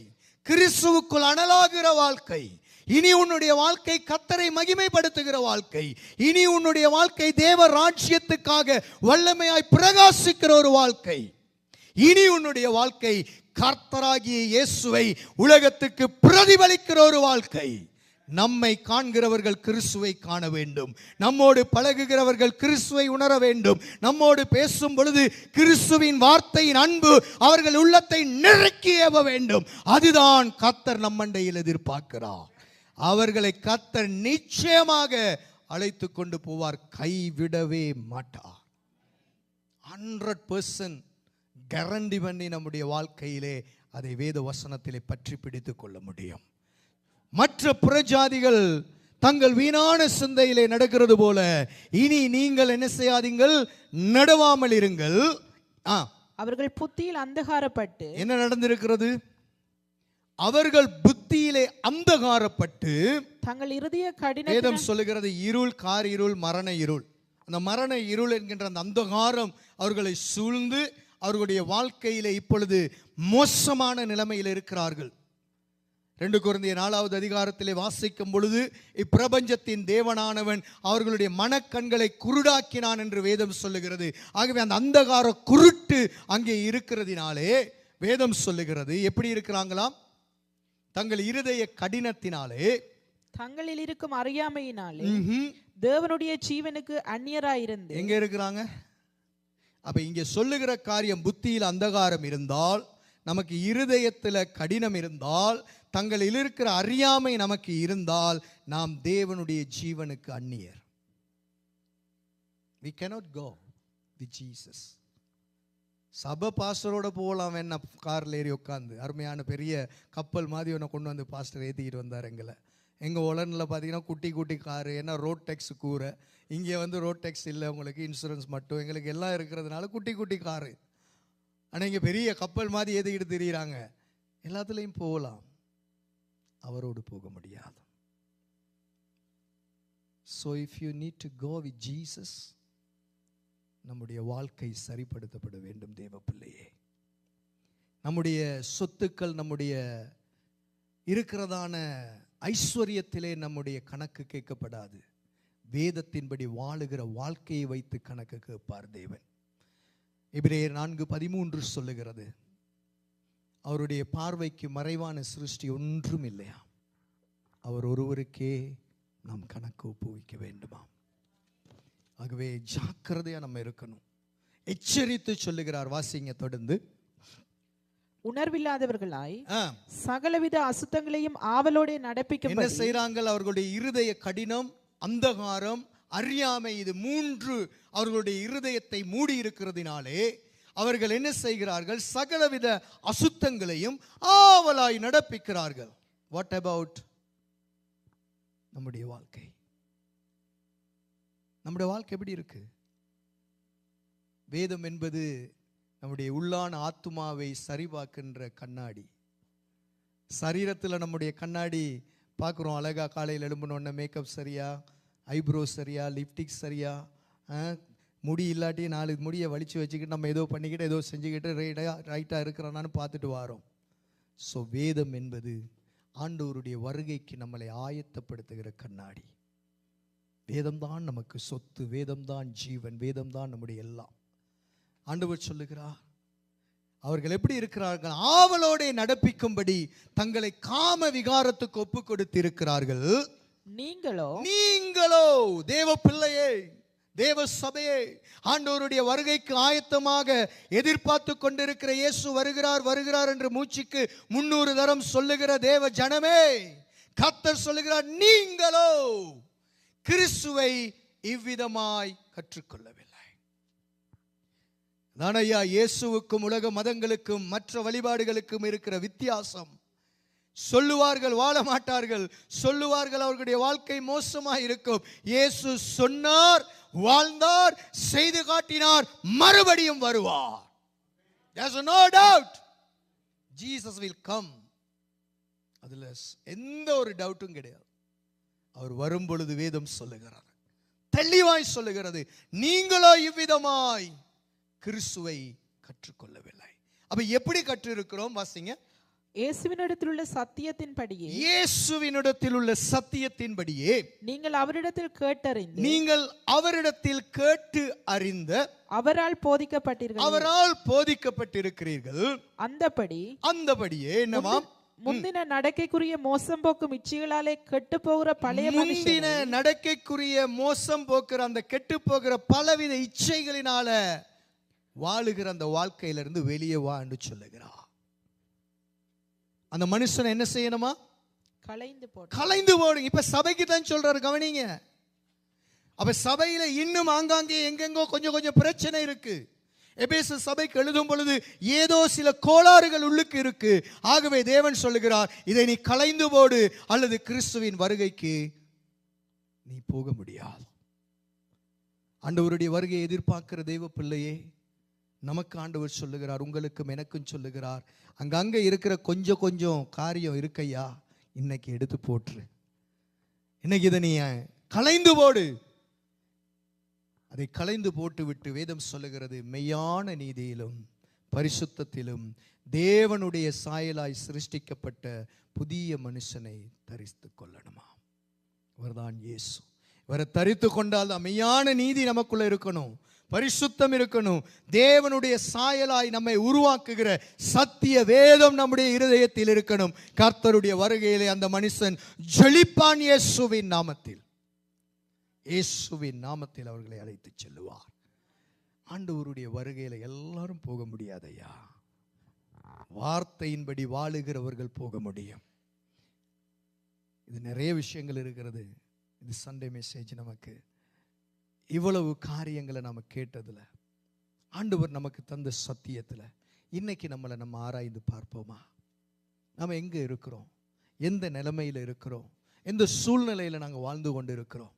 S1: கிறிஸ்துவுக்குள் அனலாகிற வாழ்க்கை. இனி உன்னுடைய வாழ்க்கை கர்த்தரை மகிமைப்படுத்துகிற வாழ்க்கை. இனி உன்னுடைய வாழ்க்கை தேவ ராஜ்யத்துக்காக வல்லமையாய் பிரகாசிக்கிற ஒரு வாழ்க்கை. இனி உன்னுடைய வாழ்க்கை கர்த்தராகிய இயேசுவை உலகத்துக்கு பிரதிபலிக்கிற ஒரு வாழ்க்கை. நம்மை காண்கிறவர்கள் கிறிஸ்துவை காண வேண்டும். நம்மோடு பழகுகிறவர்கள் கிறிஸ்துவை உணர வேண்டும். நம்மோடு பேசும் பொழுது கிறிஸ்துவின் வார்த்தையின் அன்பு அவர்கள் உள்ளத்தை நெருக்கி ஏவ வேண்டும். அதுதான் கர்த்தர் நம்மண்டையில் எதிர்பார்க்கிறார். அவர்களை கர்த்தர் நிச்சயமாக அழைத்து கொண்டு போவார், கைவிடவே மாட்டார். 100% கேரண்டி பண்ணி நம்முடைய வாழ்க்கையிலே அதை வேத வசனத்திலே பற்றி பிடித்துக் கொள்ள முடியும். மற்ற புறஜாதிகள் தங்கள் வீணான சிந்தையிலே நடக்கிறது போல இனி நீங்கள் என்ன செய்யாதீங்கள்? நடவாமல் இருங்கள்.
S2: அவர்கள் புத்தியில் அந்தகாரப்பட்டு. என்ன
S1: நடந்திருக்கிறது? அவர்கள் புத்தியிலே அந்தகாரப்பட்டு
S2: தங்கள் இருதய கடின,
S1: வேதம் சொல்லுகிறது, இருள், கார் இருள், மரண இருள். அந்த மரண இருள் என்கின்ற அந்த அந்தகாரம் அவர்களை சூழ்ந்து அவர்களுடைய வாழ்க்கையிலே இப்பொழுது மோசமான நிலைமையில் இருக்கிறார்கள். 2 கொரிந்தியர் 4வது அதிகாரத்திலே வாசிக்கும் பொழுது, இப்பிரபஞ்சத்தின் தேவனானவன் அவர்களுடைய மனக்கண்களை குருடாக்கினான் என்று வேதம் சொல்லுகிறது. ஆகவே அந்த அந்தகார குருட்டு அங்கே இருக்கிறதினாலே வேதம் சொல்லுகிறது எப்படி இருக்கிறாங்களாம்? தங்கள் இருதய கடினத்தினாலே,
S2: தங்களில் இருக்கும் அறியாமையினாலே தேவனுடைய ஜீவனுக்கு அந்நியராயிருந்து.
S1: எங்க இருக்கிறாங்க? அப்ப இங்க சொல்லுகிற காரியம், புத்தியில் அந்தகாரம் இருந்தால், நமக்கு இருதயத்தில் கடினம் இருந்தால், தங்களில் இருக்கிற அறியாமை நமக்கு இருந்தால், நாம் தேவனுடைய ஜீவனுக்கு அந்நியர். We cannot go with Jesus. சபை பாஸ்டரோட போகலாம் வேணா, காரில் ஏறி உட்காந்து அருமையான பெரிய கப்பல் மாதிரி ஒன்று கொண்டு வந்து பாஸ்டர் ஏற்றிக்கிட்டு வந்தார் எங்களை. எங்கள் உலனில் பார்த்தீங்கன்னா குட்டி குட்டி காரு, ஏன்னா ரோட் டேக்ஸ் கூரை. இங்கே வந்து ரோட் டேக்ஸ் இல்லை, உங்களுக்கு இன்சூரன்ஸ் மட்டும், எங்களுக்கு எல்லாம் இருக்கிறதுனால குட்டி குட்டி காரு. ஆனால் இங்கே பெரிய கப்பல் மாதிரி ஏற்றிக்கிட்டு திரியிறாங்க. எல்லாத்துலேயும் போகலாம், அவரோடு போக முடியாது. So if you need to go with Jesus, நம்முடைய வாழ்க்கை சரிப்படுத்தப்பட வேண்டும் தேவ பிள்ளையே. நம்முடைய சொத்துக்கள், நம்முடைய இருக்கிறதான ஐஸ்வர்யத்திலே நம்முடைய கணக்கு கேட்கப்படாது. வேதத்தின்படி வாழுகிற வாழ்க்கையை வைத்து கணக்கு கேட்பார் தேவன். எபிரேயர் 4:13 சொல்லுகிறது, அவருடைய பார்வைக்கு மறைவான சிருஷ்டி ஒன்றும் இல்லையா, அவர் ஒருவருக்கே நாம் கணக்கு ஒப்புவிக்க வேண்டுமா. ஆகவே ஜாக்கிரதையா நம்ம இருக்கணும். எச்சரித்து சொல்லுகிறார், வாசிங்க தொடர்ந்து.
S2: உணர்வில்லாதவர்களாய் சகலவித அசுத்தங்களையும் ஆவலோடு நடப்பிக்கும்.
S1: என்ன செய்றாங்க? அவர்களுடைய இருதய கடினம், அந்தகாரம், அறியாமை, இது மூன்று அவர்களுடைய இருதயத்தை மூடி இருக்கிறதினாலே அவர்கள் என்ன செய்கிறார்கள்? சகலவித அசுத்தங்களையும் ஆவலாய் நடப்பிக்கிறார்கள். வாட் அபவுட் நம்முடைய வாழ்க்கை? நம்முடைய வாழ்க்கை எப்படி இருக்கு? வேதம் என்பது நம்முடைய உள்ளான ஆத்துமாவை சரிபார்க்கின்ற கண்ணாடி. சரீரத்தில் நம்முடைய கண்ணாடி பார்க்குறோம், அழகா காலையில் எழும்புனோடனே மேக்கப் சரியா, ஐப்ரோ சரியா, லிப்டிக் சரியா, முடி இல்லாட்டி 4 முடியை வலிச்சு வச்சுக்கிட்டு நம்ம ஏதோ பண்ணிக்கிட்டு ஏதோ செஞ்சுக்கிட்டு ரைட்டாக இருக்கிறானான்னு பார்த்துட்டு வரோம். ஸோ வேதம் என்பது ஆண்டவருடைய வருகைக்கு நம்மளை ஆயத்தப்படுத்துகிற கண்ணாடி. வேதம்தான் நமக்கு சொத்து, வேதம்தான் ஜீவன், வேதம்தான் நம்முடைய எல்லாம். ஆண்டவர் சொல்லுகிறார், அவர்கள் எப்படி இருக்கிறார்கள்? ஆவலோட நடப்பிக்கும்படி தங்களை காம விகாரத்துக்கு ஒப்பு கொடுத்து இருக்கிறார்கள். நீங்களோ தேவ பிள்ளையே, தேவ சபையே, ஆண்டவருடைய வருகைக்கு ஆயத்தமாக எதிர்பார்த்து கொண்டிருக்கிற, இயேசு வருகிறார் வருகிறார் என்று மூச்சுக்கு 300 தரம் சொல்லுகிற தேவ ஜனமே, கர்த்தர் சொல்லுகிறார், நீங்களோ கிறிஸ்துவை இவ்விதமாய் கற்றுக்கொள்ளவில்லை. தானையா இயேசுவுக்கும் உலக மதங்களுக்கும் மற்ற வழிபாடுகளுக்கும் இருக்கிற வித்தியாசம். சொல்லுவார்கள் வாழ மாட்டார்கள், சொல்லுவார்கள் அவர்களுடைய வாழ்க்கை மோசமாக இருக்கும். இயேசு சொன்னார், வாழ்ந்தார், செய்து காட்டினார், மறுபடியும் வருவார். There's no doubt Jesus will come. அதுல எந்த ஒரு டவுட்டும் கிடையாது. அவர் வரும் பொழுது வேதம் சொல்லுகிறது, தெளிவாய் சொல்லுகிறது, நீங்களோ இவ்விதமாய் கிறிஸ்துவை கற்றுக்கொள்ளவில்லை. அப்ப எப்படி கற்று இருக்கிறோம்? வாசிங்க.
S2: இயேசுவினிடத்தில் உள்ள சத்தியத்தின்படியே,
S1: இயேசுவினிடத்தில் உள்ள சத்தியத்தின்படியே
S2: நீங்கள் அவரிடத்தில் கேட்டறிந்து,
S1: நீங்கள் அவரிடத்தில் கேட்டு அறிந்த,
S2: அவரால் போதிக்கப்பட்டீர்கள்,
S1: அவரால் போதிக்கப்பட்டிருக்கிறீர்கள். அந்தபடியே என்னவாம்?
S2: முந்தின நடக்கைக்குரிய மோசம் போக்கும் இச்சைகளாலே கெட்டு போகிற பழைய
S1: முந்தின நடக்கைக்குரிய மோசம் போக்குற அந்த கெட்டு போகிற பலவித இச்சைகளினால வாழுகிற அந்த வாழ்க்கையிலிருந்து வெளியே வா என்று சொல்லுகிறார். அந்த மனுஷன் என்ன செய்யணுமா? கலைந்து போடு. இப்ப சபைக்கு தான் சொல்றாரு, கவனிங்க. அப்ப சபையில இன்னும் ஆங்காங்கே எங்கெங்கோ கொஞ்சம் கொஞ்சம் பிரச்சனை இருக்கு. எபேசு சபைக்கு எழுதும் பொழுது ஏதோ சில கோளாறுகள் உள்ளுக்கு இருக்கு. ஆகவே தேவன் சொல்லுகிறார், இதை நீ கலைந்து போடு, அல்லது கிறிஸ்துவின் வருகைக்கு நீ போக முடியாது. ஆண்டவருடைய வருகையை எதிர்பார்க்கிற தெய்வ பிள்ளையே, நமக்கு ஆண்டவர் சொல்லுகிறார், உங்களுக்கும் எனக்கும் சொல்லுகிறார், அங்கங்க இருக்கிற கொஞ்சம் கொஞ்சம் காரியம் இருக்கையா, இன்னைக்கு எடுத்து போட்டுரு. இன்னைக்கு இதை நீ கலைந்து போடு. அதை கலைந்து போட்டு விட்டு வேதம் சொல்லுகிறது, மெய்யான நீதியிலும் பரிசுத்தத்திலும் தேவனுடைய சாயலாய் சிருஷ்டிக்கப்பட்ட புதிய மனுஷனை தரித்து கொள்ளணுமா. இவர்தான் இயேசு. இவரை தரித்து கொண்டால் மெய்யான நீதி நமக்குள்ள இருக்கணும், பரிசுத்தம் இருக்கணும். தேவனுடைய சாயலாய் நம்மை உருவாக்குகிற சத்திய வேதம் நம்முடைய இருதயத்தில் இருக்கணும். கர்த்தருடைய வருகையிலே அந்த மனுஷன் ஜொலிப்பான். இயேசுவின் நாமத்தில், இயேசுவின் நாமத்தில் அவர்களை அழைத்து செல்லுவார். ஆண்டவருடைய வருகையில எல்லாரும் போக முடியாதையா. வார்த்தையின்படி வாழுகிறவர்கள் போக முடியும். இது நிறைய விஷயங்கள் இருக்கிறது. இது சண்டே மெசேஜ். நமக்கு இவ்வளவு காரியங்களை நம்ம கேட்டதுல, ஆண்டவர் நமக்கு தந்த சத்தியத்துல இன்னைக்கு நம்மளை நம்ம ஆராய்ந்து பார்ப்போமா? நம்ம எங்க இருக்கிறோம்? எந்த நிலைமையில இருக்கிறோம்? எந்த சூழ்நிலையில நாங்கள் வாழ்ந்து கொண்டு இருக்கிறோம்?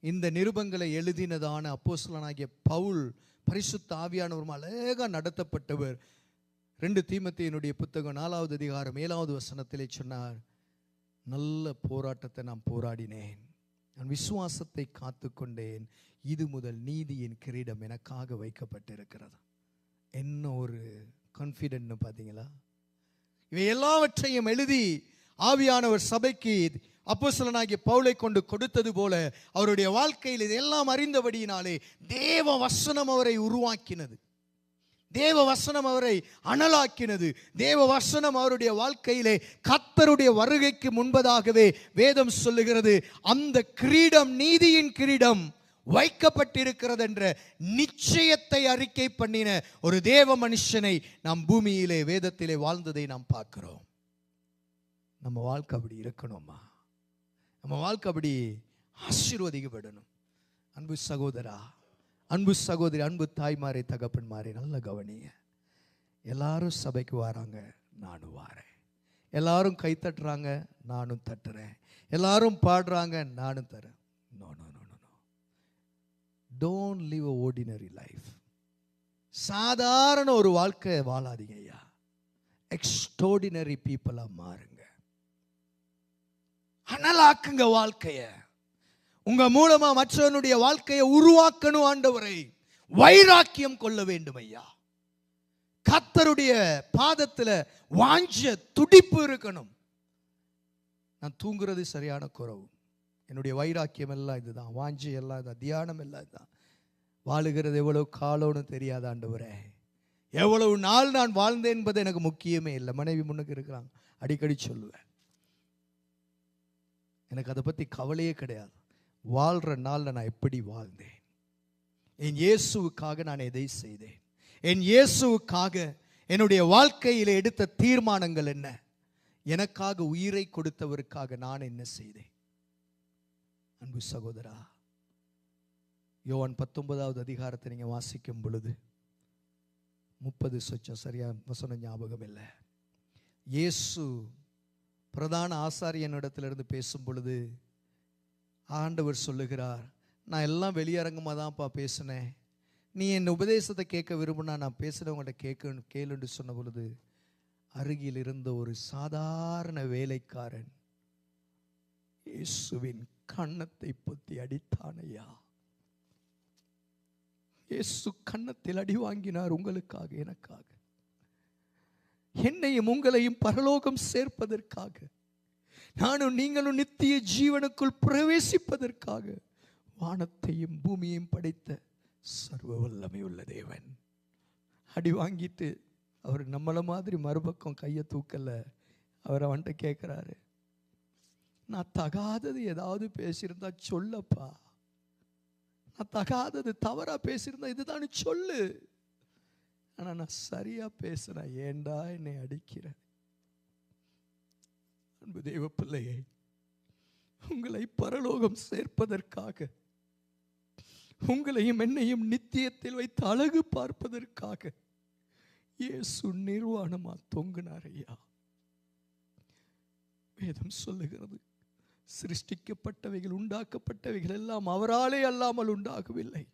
S1: இந்த நிருபங்களை எழுதினதான அப்போஸ்தலனாகிய பவுல் பரிசுத்த ஆவியானவர் அழகா நடத்தப்பட்டவர். 2 தீமோத்தேயுனுடைய புத்தகம் 4வது அதிகாரம் 7வது வசனத்திலே சொன்னார், நல்ல போராட்டத்தை நான் போராடினேன், நான் விசுவாசத்தை காத்து கொண்டேன், இது முதல் நீதியின் கிரீடம் எனக்காக வைக்கப்பட்டிருக்கிறது. என்ன ஒரு கான்ஃபிடென்ட் பார்த்தீங்களா? இவை எல்லாவற்றையும் எழுதி ஆவியானவர் சபைக்கு அப்போஸ்தலனாகிய பவுலை கொண்டு கொடுத்தது போல அவருடைய வாழ்க்கையில் இதெல்லாம் அறிந்தபடியினாலே தேவ வசனம் அவரை உருவாக்கினது. தேவ வசனம் அவரை அனலாக்கினது. தேவ வசனம் அவருடைய வாழ்க்கையிலே கர்த்தருடைய வருகைக்கு முன்பதாகவே வேதம் சொல்லுகிறது, அந்த கிரீடம், நீதியின் கிரீடம் வைக்கப்பட்டிருக்கிறது என்ற நிச்சயத்தை அறிக்கை பண்ணின ஒரு தேவ மனுஷனை நாம் பூமியிலே வேதத்திலே வாழ்ந்ததை நாம் பார்க்கிறோம். நம்ம வாழ்க்கை அப்படி இருக்கணுமா? நம்ம வாழ்க்கை அப்படி ஆசீர்வதிக்கப்படணும். அன்பு சகோதரா, அன்பு சகோதரி, அன்பு தாய்மாரே, தகப்பன்மாரே, நல்ல கவனிங்க. எல்லாரும் சபைக்கு வராங்க, நானும் வாரேன். எல்லாரும் கை தட்டுறாங்க, நானும் தட்டுறேன். எல்லாரும் பாடுறாங்க, நானும் தரேன். No no no no no. Don't live a ordinary life. சாதாரண ஒரு வாழ்க்கை வாழாதீங்க ஐயா. எக்ஸ்ட்ராடினரி பீப்புளா மாறுங்க. அனலாக்குங்க வாழ்க்கைய. உங்க மூலமா மற்றவனுடைய வாழ்க்கையை உருவாக்கணும். ஆண்டவரை வைராக்கியம் கொள்ள வேண்டும் ஐயா. கர்த்தருடைய பாதத்துல வாஞ்ச துடிப்பு இருக்கணும். நான் தூங்குறது சரியான குறைவு. என்னுடைய வைராக்கியம் எல்லாம் இதுதான், வாஞ்சி எல்லாம் இதுதான், தியானம் எல்லாம் இதுதான். வாழுகிறது எவ்வளவு காலம்னு தெரியாத ஆண்டவரே. எவ்வளவு நாள் நான் வாழ்ந்தேன் என்பது எனக்கு முக்கியமே இல்லை. மனைவி முன்னுக்கு இருக்கிறாங்க, அடிக்கடி சொல்லுவேன், எனக்கு அதை பற்றி கவலையே கிடையாது. வாழ்கிற நாளில் நான் எப்படி வாழ்ந்தேன், என் இயேசுவுக்காக நான் எதை செய்தேன், என் இயேசுவுக்காக என்னுடைய வாழ்க்கையில் எடுத்த தீர்மானங்கள் என்ன, எனக்காக உயிரை கொடுத்தவருக்காக நான் என்ன செய்தேன். அன்பு சகோதரா, யோவான் 19வது அதிகாரத்தை நீங்க வாசிக்கும் பொழுது 30 சொச்சம் சரியா வசனம் ஞாபகம் இல்லை. இயேசு பிரதான ஆசாரியனிடத்திலிருந்து பேசும் பொழுது ஆண்டவர் சொல்லுகிறார், நான் எல்லாம் வெளியரங்கமாக தான்ப்பா பேசினேன், நீ என் உபதேசத்தை கேட்க விரும்பினா நான் பேசுகிறவங்கள்ட்ட கேளுன்னு சொன்ன பொழுது அருகில் இருந்த ஒரு சாதாரண வேலைக்காரன் இயேசுவின் கன்னத்தை பொத்தி அடித்தானையா. இயேசு கன்னத்தில் அடி வாங்கினார் உங்களுக்காக, எனக்காக, என்னையும் உங்களையும் பரலோகம் சேர்ப்பதற்காக, நானும் நீங்களும் நித்திய ஜீவனுக்குள் பிரவேசிப்பதற்காக. வானத்தையும் பூமியையும் படைத்த சர்வ வல்லமை உள்ள தேவன் அடி வாங்கிட்டு அவர் நம்மள மாதிரி மறுபக்கம் கையை தூக்கல. அவர் அவன்கிட்ட கேட்கிறாரு, நான் தகாதது ஏதாவது பேசியிருந்தா சொல்லப்பா, நான் தகாதது தவறா பேசியிருந்தா இதுதான் சொல்லு, ஆனா நான் சரியா பேசுறேன், ஏண்டா என்னை அடிக்கிற? அன்பு தேவ பிள்ளையே, உங்களை பரலோகம் சேர்ப்பதற்காக, உங்களையும் என்னையும் நித்தியத்தில் வைத்து அழகு பார்ப்பதற்காக இயேசு நிர்வாணமா தொங்கினார் ஐயா. வேதம் சொல்லுகிறது, சிருஷ்டிக்கப்பட்டவைகள், உண்டாக்கப்பட்டவைகள் எல்லாம் அவராலே அல்லாமல் உண்டாகவில்லை.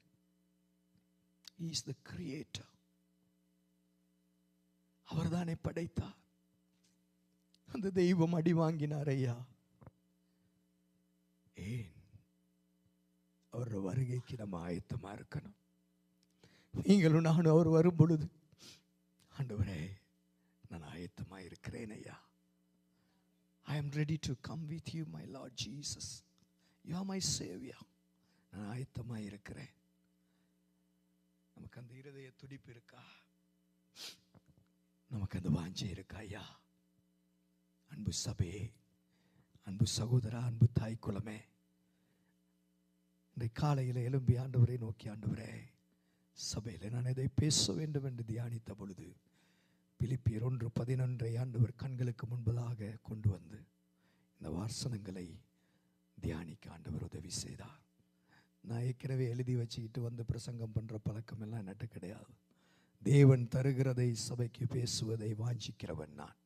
S1: He is the creator. அவர்தானே படைத்தார். அந்த தெய்வம் அடி வாங்கினார் ஐயா. ஏன்? அவர் வருகைக்கு நம்ம ஆயத்தமா இருக்கணும். நீங்களும் நானும் அவர் வரும் பொழுது, ஆண்டவரே நான் ஆயத்தமா இருக்கிறேன் ஐயா, I am ready to come with you, my Lord Jesus. You are my Savior. நான் ஆயத்தமா இருக்கிறேன். நமக்கு அந்த இருதய துடிப்பு இருக்கா? நமக்கு அந்த வாஞ்சை இருக்கா? ஐயா, அன்பு சபையே, அன்பு சகோதரா, அன்பு தாய் குலமே, இன்றைக்கு காலையில் எழும்பி ஆண்டவரை நோக்கி, ஆண்டவரே, சபையில் நான் இதை பேச வேண்டும் என்று தியானித்த பொழுது பிலிப்பியர் 1:11 ஆண்டவர் கண்களுக்கு முன்பதாக கொண்டு வந்து இந்த வாசனங்களை தியானிக்க ஆண்டவர் உதவி செய்தார். நான் ஏற்கனவே எழுதி வச்சுக்கிட்டு வந்து பிரசங்கம் பண்ணுற பழக்கம் எல்லாம் என்கிட்ட கிடையாது. தேவன் தருகிறதை சபைக்கு பேசுவதை வாஞ்சிக்கிறவன் நான்.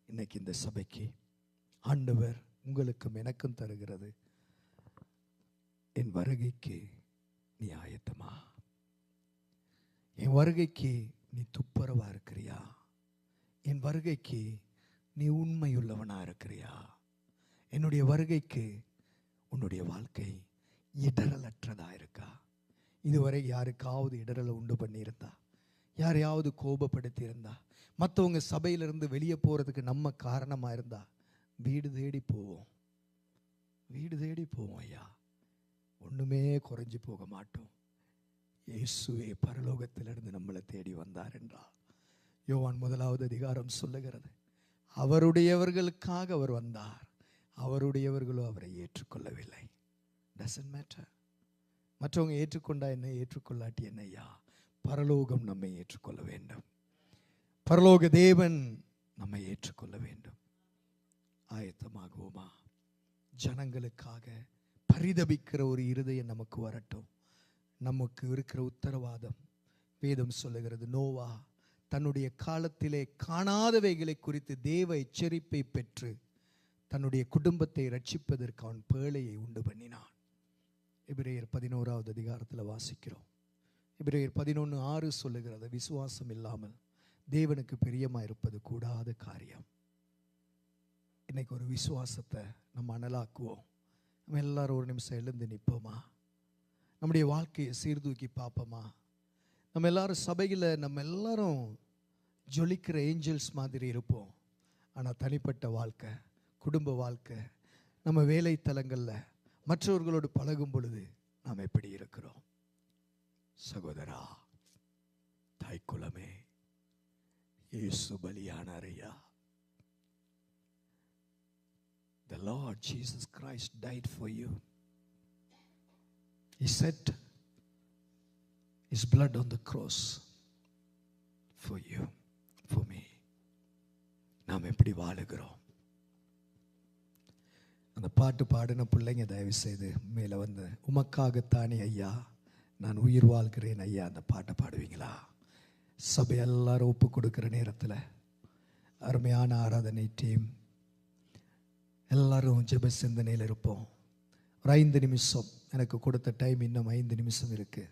S1: இன்னைக்கு இந்த சபைக்கு ஆண்டவர் உங்களுக்கும் எனக்கும் தருகிறது, என் வருகைக்கு நீ ஆயத்தமா? என் வருகைக்கு நீ துப்புரவா இருக்கிறியா? என் வருகைக்கு நீ உண்மையுள்ளவனா இருக்கிறியா? என்னுடைய வருகைக்கு உன்னுடைய வாழ்க்கை இடரலற்றதா இருக்கா? இதுவரை யாருக்காவது இடரலை உண்டு பண்ணியிருந்தா, யாரையாவது கோபப்படுத்தி இருந்தா, மற்றவங்க சபையிலிருந்து வெளியே போறதுக்கு நம்ம காரணமா இருந்தா, வீடு தேடி போவோம், வீடு தேடி போவோம். ஐயா, ஒண்ணுமே குறைஞ்சு போக மாட்டோம். இயேசுவே பரலோகத்திலிருந்து நம்மளை தேடி வந்தார் என்றார். யோவான் 1வது அதிகாரம் சொல்லுகிறது, அவருடையவர்களுக்காக அவர் வந்தார், அவருடையவர்களோ அவரை ஏற்றுக்கொள்ளவில்லை. Doesn't matter. மற்றவங்க ஏற்றுக்கொண்டா என்ன, ஏற்றுக்கொள்ளாட்டி என்ன, ஐயா, பரலோகம் நம்மை ஏற்றுக்கொள்ள வேண்டும். பரலோக தேவன் நம்மை ஏற்றுக்கொள்ள வேண்டும். ஆயத்தமாகுவோமா? ஜனங்களுக்காக பரிதபிக்கிற ஒரு இருதயம் நமக்கு வரட்டும். நமக்கு இருக்கிற உத்தரவாதம் வேதம் சொல்லுகிறது, நோவா தன்னுடைய காலத்திலே காணாதவைகளை குறித்து தேவ எச்சரிப்பை பெற்று தன்னுடைய குடும்பத்தை ரட்சிப்பதற்கு அவன் பேழையை உண்டு பண்ணினான். எபிரேயர் 11வது அதிகாரத்தில் வாசிக்கிறோம். எபிரேயர் 11:6 சொல்லுகிறது, விசுவாசம் இல்லாமல் தேவனுக்கு பிரியமா இருப்பது கூடாத காரியம். இன்னைக்கு ஒரு விசுவாசத்தை நம்ம அனலாக்குவோம். நம்ம எல்லாரும் ஒரு நிமிஷம் எழுந்து நிற்போமா? நம்முடைய வாழ்க்கையை சீர்தூக்கி பார்ப்போமா? நம்ம எல்லாரும் சபையில் நம்ம எல்லாரும் ஜொலிக்கிற ஏஞ்சல்ஸ் மாதிரி இருப்போம். ஆனால் தனிப்பட்ட வாழ்க்கை, குடும்ப வாழ்க்கை, நம்ம வேலை தலங்களில் மற்றவர்களோடு பழகும் பொழுது நாம் எப்படி இருக்கிறோம்? சகோதரா, தாய்க்குலமே, இயேசு பலியானார் ஐயா. The Lord Jesus Christ died for you. He shed His blood on the cross for you, for me. நாம் எப்படி வாழுகிறோம்? அந்த பாட்டு பாடின பிள்ளைங்க தயவு செய்து மேலே வந்து, உமக்காகத்தானே ஐயா நான் உயிர் வாழ்கிறேன் ஐயா, அந்த பாட்டை பாடுவீங்களா? சபை எல்லாரும் ஒப்பு கொடுக்குற நேரத்தில் அருமையான ஆராதனை டீம் எல்லாரும் ஜெப சிந்தனையில் இருப்போம். ஒரு 5 நிமிஷம் எனக்கு கொடுத்த டைம், இன்னும் 5 நிமிஷம் இருக்கு.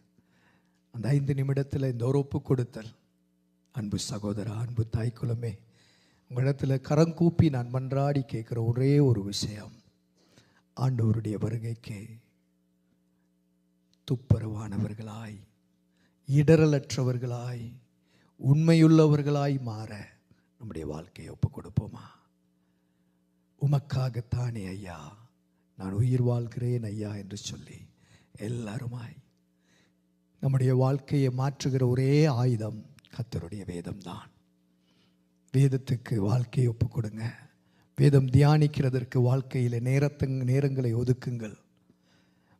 S1: அந்த 5 நிமிடத்தில் இந்த ஒரு ஒப்பு கொடுத்தல். அன்பு சகோதரா, அன்பு தாய்க்குலமே, உங்களிடத்தில் கரங்கூப்பி நான் மன்றாடி கேட்குற ஒரே ஒரு விஷயம், ஆண்டவருடைய வருகைக்கு துப்புரவானவர்களாய், இடரலற்றவர்களாய், உண்மையுள்ளவர்களாய் மாற நம்முடைய வாழ்க்கையை ஒப்பு கொடுப்போமா? உமக்காகத்தானே ஐயா நான் உயிர் வாழ்கிறேன் ஐயா என்று சொல்லி எல்லாருமாய் நம்முடைய வாழ்க்கையை மாற்றுகிற ஒரே ஆயுதம் கர்த்தருடைய வேதம்தான். வேதத்துக்கு வாழ்க்கையை ஒப்பு கொடுங்க. வேதம் தியானிக்கிறதற்கு வாழ்க்கையில் நேரங்களை ஒதுக்குங்கள்.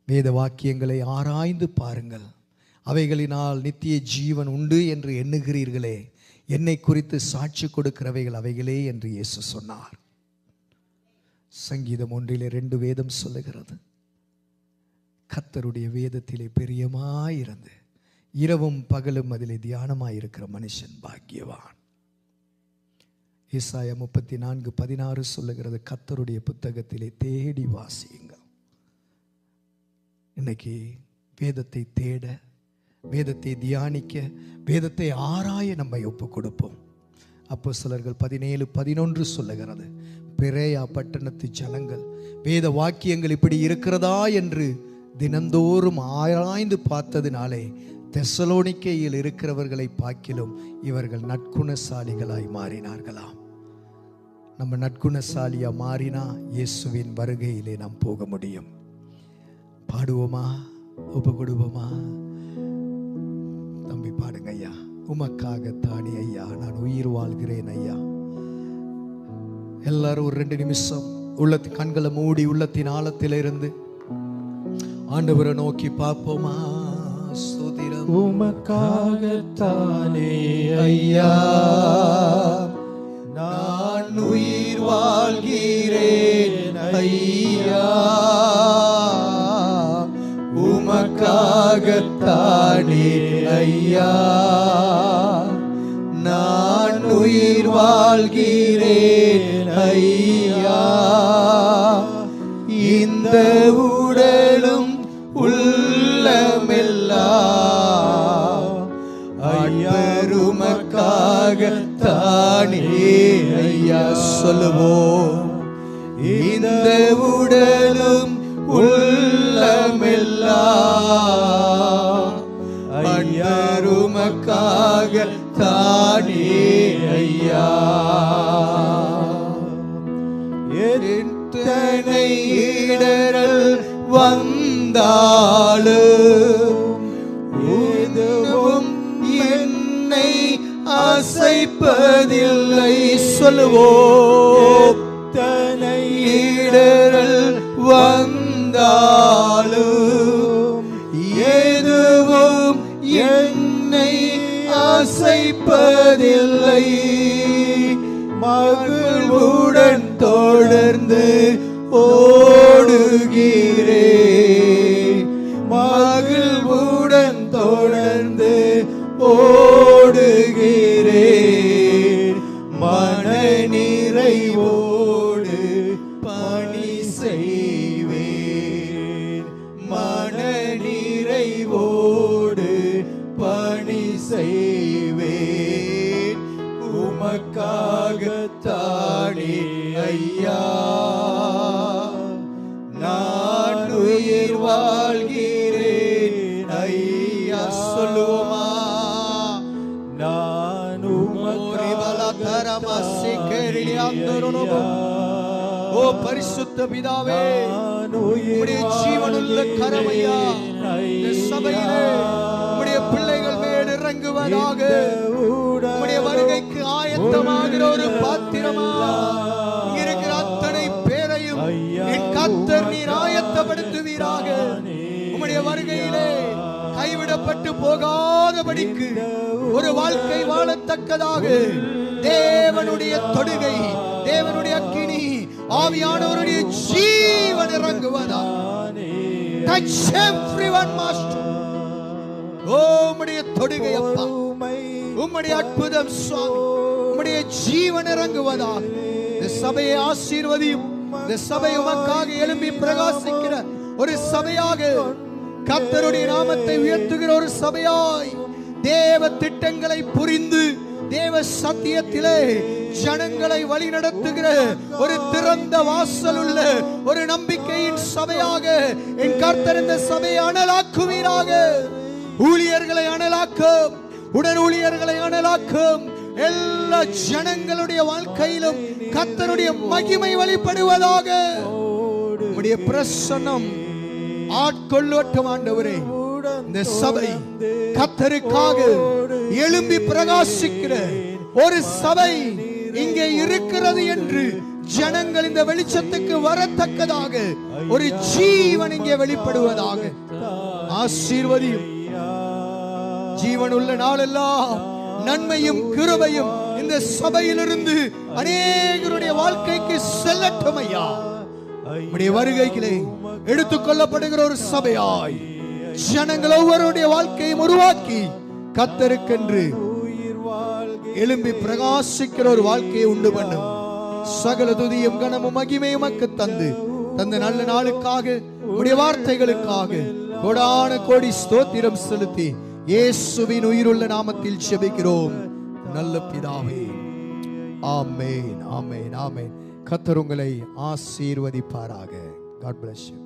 S1: வேத வாக்கியங்களை ஆராய்ந்து பாருங்கள். அவைகளினால் நித்திய ஜீவன் உண்டு என்று எண்ணுகிறீர்களே, என்னை குறித்து சாட்சி கொடுக்கிறவைகள் அவைகளே என்று இயேசு சொன்னார். சங்கீதம் 1:2 வேதம் சொல்லுகிறது, கர்த்தருடைய வேதத்திலே பிரியமாயிருந்து இரவும் பகலும் அதிலே தியானமாயிருக்கிற மனுஷன் பாக்கியவான். ஏசாயா 34:16 சொல்லுகிறது, கர்த்தருடைய புத்தகத்திலே தேடி வாசியுங்கள். இன்னைக்கு வேதத்தை தேட, வேதத்தை தியானிக்க, வேதத்தை ஆராய நம்மை ஒப்பு கொடுப்போம். அப்போஸ்தலர்கள் 17:11 சொல்லுகிறது, பெரேயா பட்டணத்து ஜனங்கள் வேத வாக்கியங்கள் இப்படி இருக்கிறதா என்று தினந்தோறும் ஆராய்ந்து பார்த்ததினாலே தெசலோனிக்கேயில் இருக்கிறவர்களை பார்க்கிலும் இவர்கள் நற்குணசாலிகளாய் மாறினார்களாம். நம்ம நற்குணசாலியா மாறினா இயேசுவின் வருகையிலே நாம் போக முடியும். பாடுவோமா? ஒப்பு கொடுவோமா? உமக்காகத்தானே ஐயா நான் உயிர் வாழ்கிறேன் ஐயா. எல்லாரும் ஒரு 2 நிமிஷம் உள்ளத்தின் கண்களை மூடி உள்ளத்தின் ஆழத்திலிருந்து ஆண்டவரை நோக்கி பார்ப்போமா. ஸ்தோத்திரம்.
S3: உமக்காகத்தானே ஐயா நான் உயிர் வாழ்கிறேன் ஐயா. உமக்காகத்தானே ஐயா நான் உயிர் வாழ்கிறேன் ஐயா. இந்த உடலும் உள்ளமெல்லாம் உமக்காகத்தானே ஐயா. சொல்லுவோம். இந்த உடலும் உள்ளமெல்லாம் உமக்காகத்தானே ஐயா. எத்தனை இடரல் வந்தாலும் எதுவும் என்னை அசைப்பதில்லை. சொல்லுவோம். எத்தனை இடரல் வந்தாலும் எதுவும் என்னை அசைப்பதில்லை. மகிழ்வுடன் தொடர்ந்து ஓடுகிறேன். மகிழ்வுடன் தொடர்ந்து ஓடுகிறேன். மன நிறைவோடு பணி செய்வேன். மன நிறைவோடு பணி செய்வேன். உமக்காகத்தானே ஐயா நான் உயிர் வாழ்கிறேன் ஐயா. சொல்லுவோமா. நான்
S1: ஓ பரிசுத்த பிதாவே, உம்முடைய ஜீவனுள்ள கரமையா இந்த சபையிலே உம்முடைய பிள்ளைகள் மேல் இறங்குவதாக. உம்முடைய வருகைக்கு ஆயத்தமாகிற ஒரு பாத்திரமா இருக்கிற அத்தனை பேரையும் என் கர்த்தர் நீர் ஆயத்தப்படுத்துவீராக. உம்முடைய வருகையிலே கைவிடப்பட்டு போகாதபடிக்கு ஒரு வாழ்க்கை வாழத்தக்கதாக தேவனுடைய தொடுகை, தேவனுடைய அக்கினி, ஆவியானவருடைய ஜீவன் இறங்குவதா. Touch everyone, Master. உம்முடைய தொடுகை அப்பா, உம்முடைய அற்புதம் சுவாமி, உம்முடைய ஜீவன் இறங்குவதா. இந்த சபையை ஆசீர்வதியும். இந்த சபை உமக்காக எழும்பி பிரகாசிக்கிற ஒரு சபையாக, கர்த்தருடைய நாமத்தை உயர்த்துகிற ஒரு சபையாய், தேவ திட்டங்களை புரிந்து தேவ சத்தியத்திலே ஜனங்களை வழி நடத்துகிற ஒரு திறந்த வாசல் உள்ள ஒரு நம்பிக்கையின் சபையாக என் கர்த்தர் இந்த சபையை அனலாக்குவீராக. ஊழியர்களை அனலாக்கும், உடன் ஊழியர்களை அனலாக்கும். எல்லா ஜனங்களுடைய வாழ்க்கையிலும் கர்த்தருடைய மகிமை வெளிப்படுவதாக. உம்முடைய பிரசன்னம் ஆட்கொள்ளட்டும் ஆண்டவரே. இந்த சபை கர்த்தருக்காக எழும்பி பிரகாசிக்கிற ஒரு சபை இங்கே இருக்கிறது என்று ஜனங்கள் இந்த வெளிச்சத்துக்கு வரத்தக்கதாக ஒரு ஜீவன் இங்கே வெளிப்படுவதாக. ஆசீர்வதியும். ஜீவன் உள்ள நாளெல்லாம் நன்மையும் கிருபையும் இந்த சபையிலிருந்து அநேகருடைய வாழ்க்கைக்கு செல்லட்டும் ஐயா. உம்முடைய வருகையிலே எடுத்துக்கொள்ளப்படுகிற ஒரு சபையாய் ஜனங்கள் ஒவ்வொருடைய வாழ்க்கையும் உருவாக்கி கர்த்தருக்கென்று எழும்பி பிரகாசிக்கிற ஒரு வாழ்க்கையை உண்டு பண்ணும். சகல துதியும் கனமும் மகிமையும் உமக்கு தந்து தந்த நல்ல நாளுக்காக, உடைய வார்த்தைகளுக்காக கோடான கோடி ஸ்தோத்திரம் செலுத்தி இயேசுவின் உயிருள்ள நாமத்தில் ஜெபிக்கிறோம் நல்ல பிதாவே. ஆமென், ஆமென், ஆமென். கர்த்தர் உங்களை ஆசீர்வதிப்பாராக. God bless you.